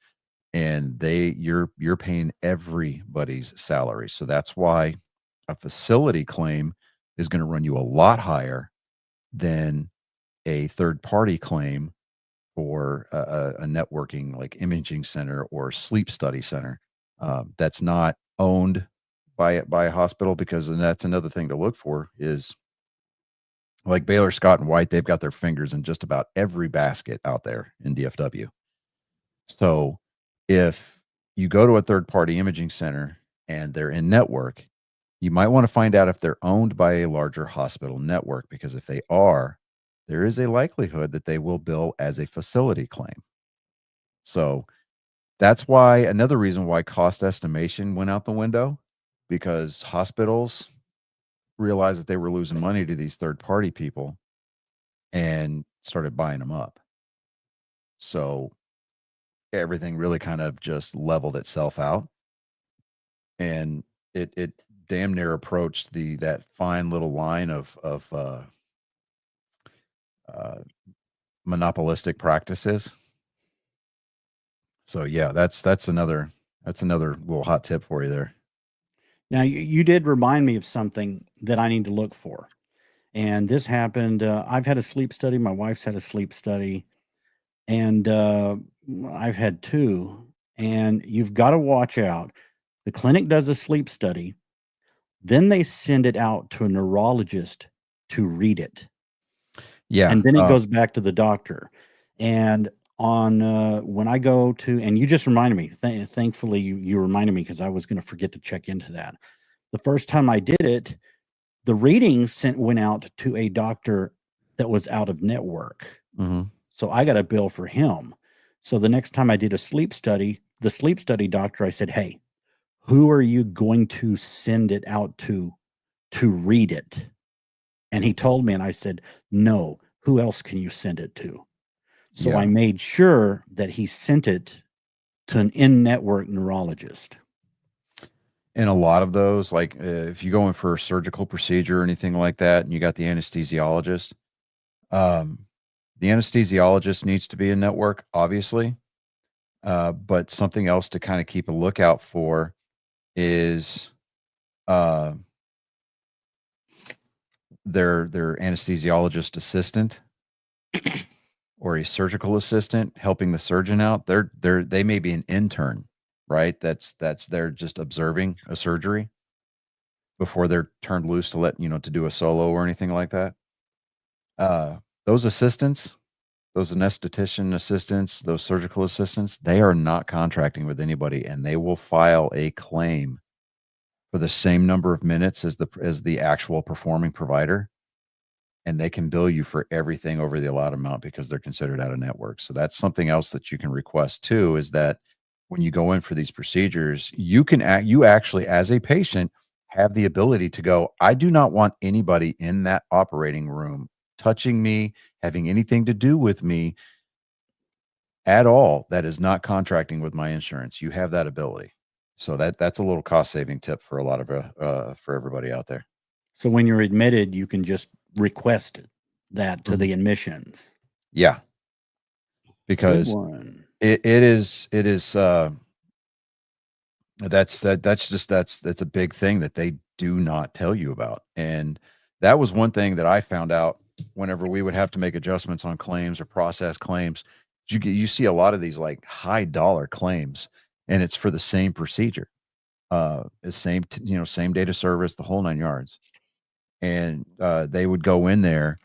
[SPEAKER 2] and you're paying everybody's salary. So that's why a facility claim is going to run you a lot higher than a third party claim for a networking like imaging center or sleep study center that's not owned by a hospital, because and that's another thing to look for is like Baylor Scott and White, they've got their fingers in just about every basket out there in DFW. So if you go to a third party imaging center and they're in network, you might want to find out if they're owned by a larger hospital network, because if they are, there is a likelihood that they will bill as a facility claim. So that's why, another reason why cost estimation went out the window, because hospitals realized that they were losing money to these third party people and started buying them up. So everything really kind of just leveled itself out, and it damn near approached that fine little line of monopolistic practices. So yeah, that's another That's another little hot tip for you there.
[SPEAKER 3] Now, you did remind me of something that I need to look for. And this happened. I've had a sleep study. My wife's had a sleep study. And I've had two. And you've got to watch out. The clinic does a sleep study. Then they send it out to a neurologist to read it.
[SPEAKER 2] Yeah.
[SPEAKER 3] And then it goes back to the doctor. And on when I go to, and you just reminded me, thankfully you reminded me because I was going to forget to check into that. The first time I did it, the reading went out to a doctor that was out of network.
[SPEAKER 2] Mhm.
[SPEAKER 3] So I got a bill for him. So the next time I did a sleep study, the sleep study doctor, I said, hey, who are you going to send it out to read it? And he told me, and I said, no, who else can you send it to? So
[SPEAKER 2] Yeah.
[SPEAKER 3] I made sure that he sent it to an in-network neurologist.
[SPEAKER 2] And a lot of those, like if you go in for a surgical procedure or anything like that, and you got the anesthesiologist, the anesthesiologist needs to be in network, obviously. But something else to kind of keep a lookout for is uh, their anesthesiologist assistant or a surgical assistant helping the surgeon out. They may be an intern, right? That's they're just observing a surgery before they're turned loose to to do a solo or anything like that. Those assistants, those anesthetician assistants, those surgical assistants, they are not contracting with anybody, and they will file a claim for the same number of minutes as the actual performing provider, and they can bill you for everything over the allowed amount because they're considered out of network. So that's something else that you can request too, is that when you go in for these procedures, you actually as a patient have the ability to go, I do not want anybody in that operating room touching me, having anything to do with me at all that is not contracting with my insurance. You have that ability. So that's a little cost saving tip for a lot of for everybody out there.
[SPEAKER 3] So when you're admitted, you can just request that to
[SPEAKER 2] Mhm.
[SPEAKER 3] the admissions.
[SPEAKER 2] Yeah.
[SPEAKER 3] Good
[SPEAKER 2] Because
[SPEAKER 3] one.
[SPEAKER 2] it is that's a big thing that they do not tell you about. And that was one thing that I found out whenever we would have to make adjustments on claims or process claims. You see a lot of these like high dollar claims, and it's for the same procedure. Same date of service, the whole 9 yards. And they would go in there,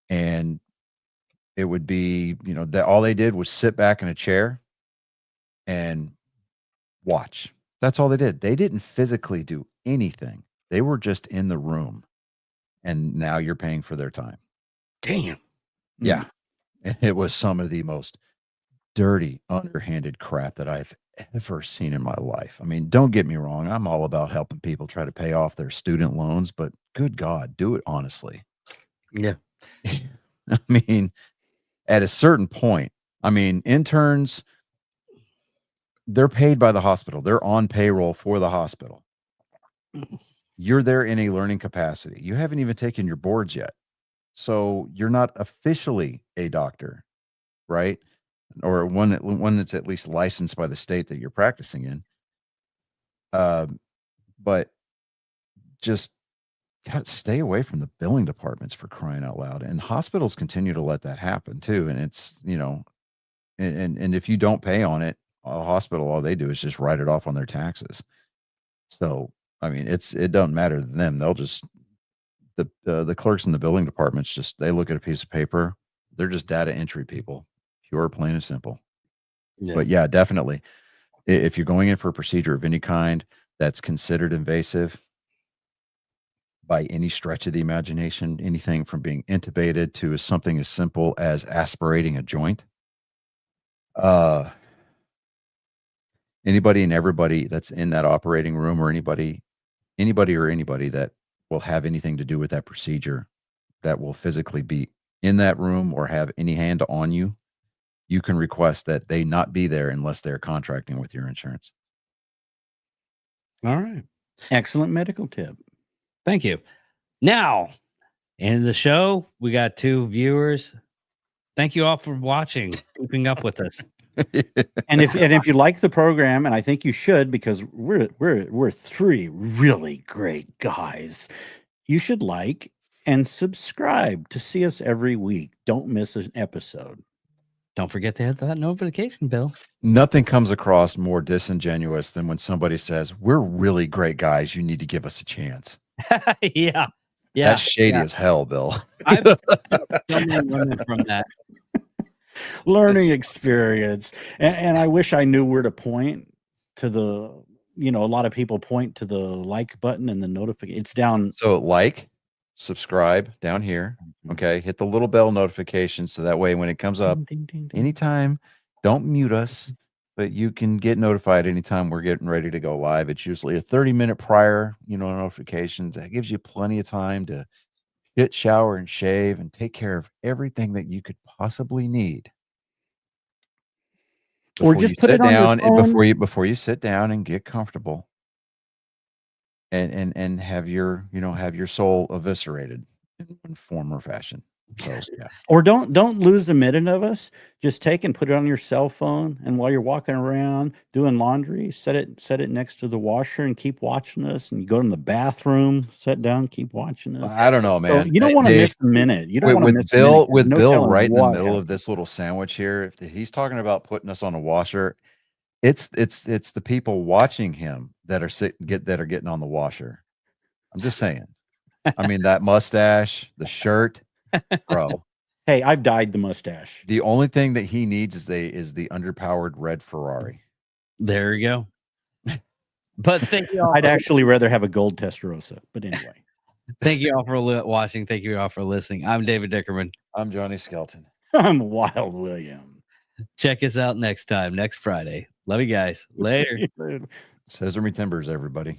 [SPEAKER 2] and it would be, that all they did was sit back in a chair and watch. That's all they did. They didn't physically do anything. They were just in the room, and now you're paying for their time.
[SPEAKER 1] Damn.
[SPEAKER 2] Yeah. And it was some of the most dirty, underhanded crap that I've ever seen in my life. I mean, don't get me wrong. I'm all about helping people try to pay off their student loans, but good God, do it honestly.
[SPEAKER 1] Yeah.
[SPEAKER 2] I mean, at a certain point, interns, they're paid by the hospital. They're on payroll for the hospital. You're there in a learning capacity. You haven't even taken your boards yet. So you're not officially a doctor, right? Or one that's at least licensed by the state that you're practicing in. But just stay away from the billing departments, for crying out loud. And hospitals continue to let that happen too. And it's, and if you don't pay on it, a hospital, all they do is just write it off on their taxes. So, it doesn't matter to them. They'll just, the clerks in the billing departments, they look at a piece of paper. They're just data entry people, pure, plain and simple.
[SPEAKER 1] Yeah.
[SPEAKER 2] But yeah, definitely. If you're going in for a procedure of any kind that's considered invasive by any stretch of the imagination, anything from being intubated to something as simple as aspirating a joint, anybody and everybody that's in that operating room, or anybody that will have anything to do with that procedure, that will physically be in that room or have any hand on you, you can request that they not be there unless they're contracting with your insurance.
[SPEAKER 1] All right.
[SPEAKER 3] Excellent medical tip.
[SPEAKER 1] Thank you. Now, in the show, we got 2 viewers. Thank you all for watching, keeping up with us.
[SPEAKER 3] And if you like the program, and I think you should, because we're three really great guys, you should like and subscribe to see us every week. Don't miss an episode.
[SPEAKER 1] Don't forget to hit that notification bell.
[SPEAKER 2] Nothing comes across more disingenuous than when somebody says, "We're really great guys. You need to give us a chance."
[SPEAKER 1] Yeah.
[SPEAKER 2] That's shady as hell, Bill.
[SPEAKER 1] I've so many women from that.
[SPEAKER 3] Learning experience. And I wish I knew where to point to a lot of people point to the like button and the notification. It's down.
[SPEAKER 2] So like, subscribe down here. Okay. Hit the little bell notification so that way when it comes up
[SPEAKER 3] Ding, ding, ding.
[SPEAKER 2] anytime, don't mute us, but you can get notified anytime we're getting ready to go live. It's usually a 30-minute prior, notifications. That gives you plenty of time to get shower and shave and take care of everything that you could possibly need.
[SPEAKER 3] Or just put it on your phone.
[SPEAKER 2] Before you sit down and get comfortable and have your soul eviscerated in form or fashion. So, yeah.
[SPEAKER 3] Or don't lose a minute of us. Just take and put it on your cell phone, and while you're walking around doing laundry, set it next to the washer and keep watching us. And you go in the bathroom, sit down, keep watching us.
[SPEAKER 2] I don't know, man.
[SPEAKER 3] So you don't want to miss a minute. You don't want to miss
[SPEAKER 2] Bill,
[SPEAKER 3] a minute.
[SPEAKER 2] with
[SPEAKER 3] No
[SPEAKER 2] Bill
[SPEAKER 3] telling
[SPEAKER 2] right in the
[SPEAKER 3] what
[SPEAKER 2] middle of
[SPEAKER 3] happens.
[SPEAKER 2] this little sandwich here. If he's talking about putting us on a washer, it's the people watching him that are getting on the washer. I'm just saying. I mean, that mustache, the shirt, bro.
[SPEAKER 3] Hey, I've dyed the mustache.
[SPEAKER 2] The only thing that he needs is the underpowered red Ferrari.
[SPEAKER 1] There you go. But thank you all.
[SPEAKER 3] I'd actually rather have a gold Testarossa. But anyway.
[SPEAKER 1] Thank you all for watching. Thank you all for listening. I'm David Dickerman.
[SPEAKER 2] I'm Johnny Skelton.
[SPEAKER 3] I'm Wild William.
[SPEAKER 1] Check us out next time, next Friday. Love you guys. Later.
[SPEAKER 2] Sesame Timbers, everybody.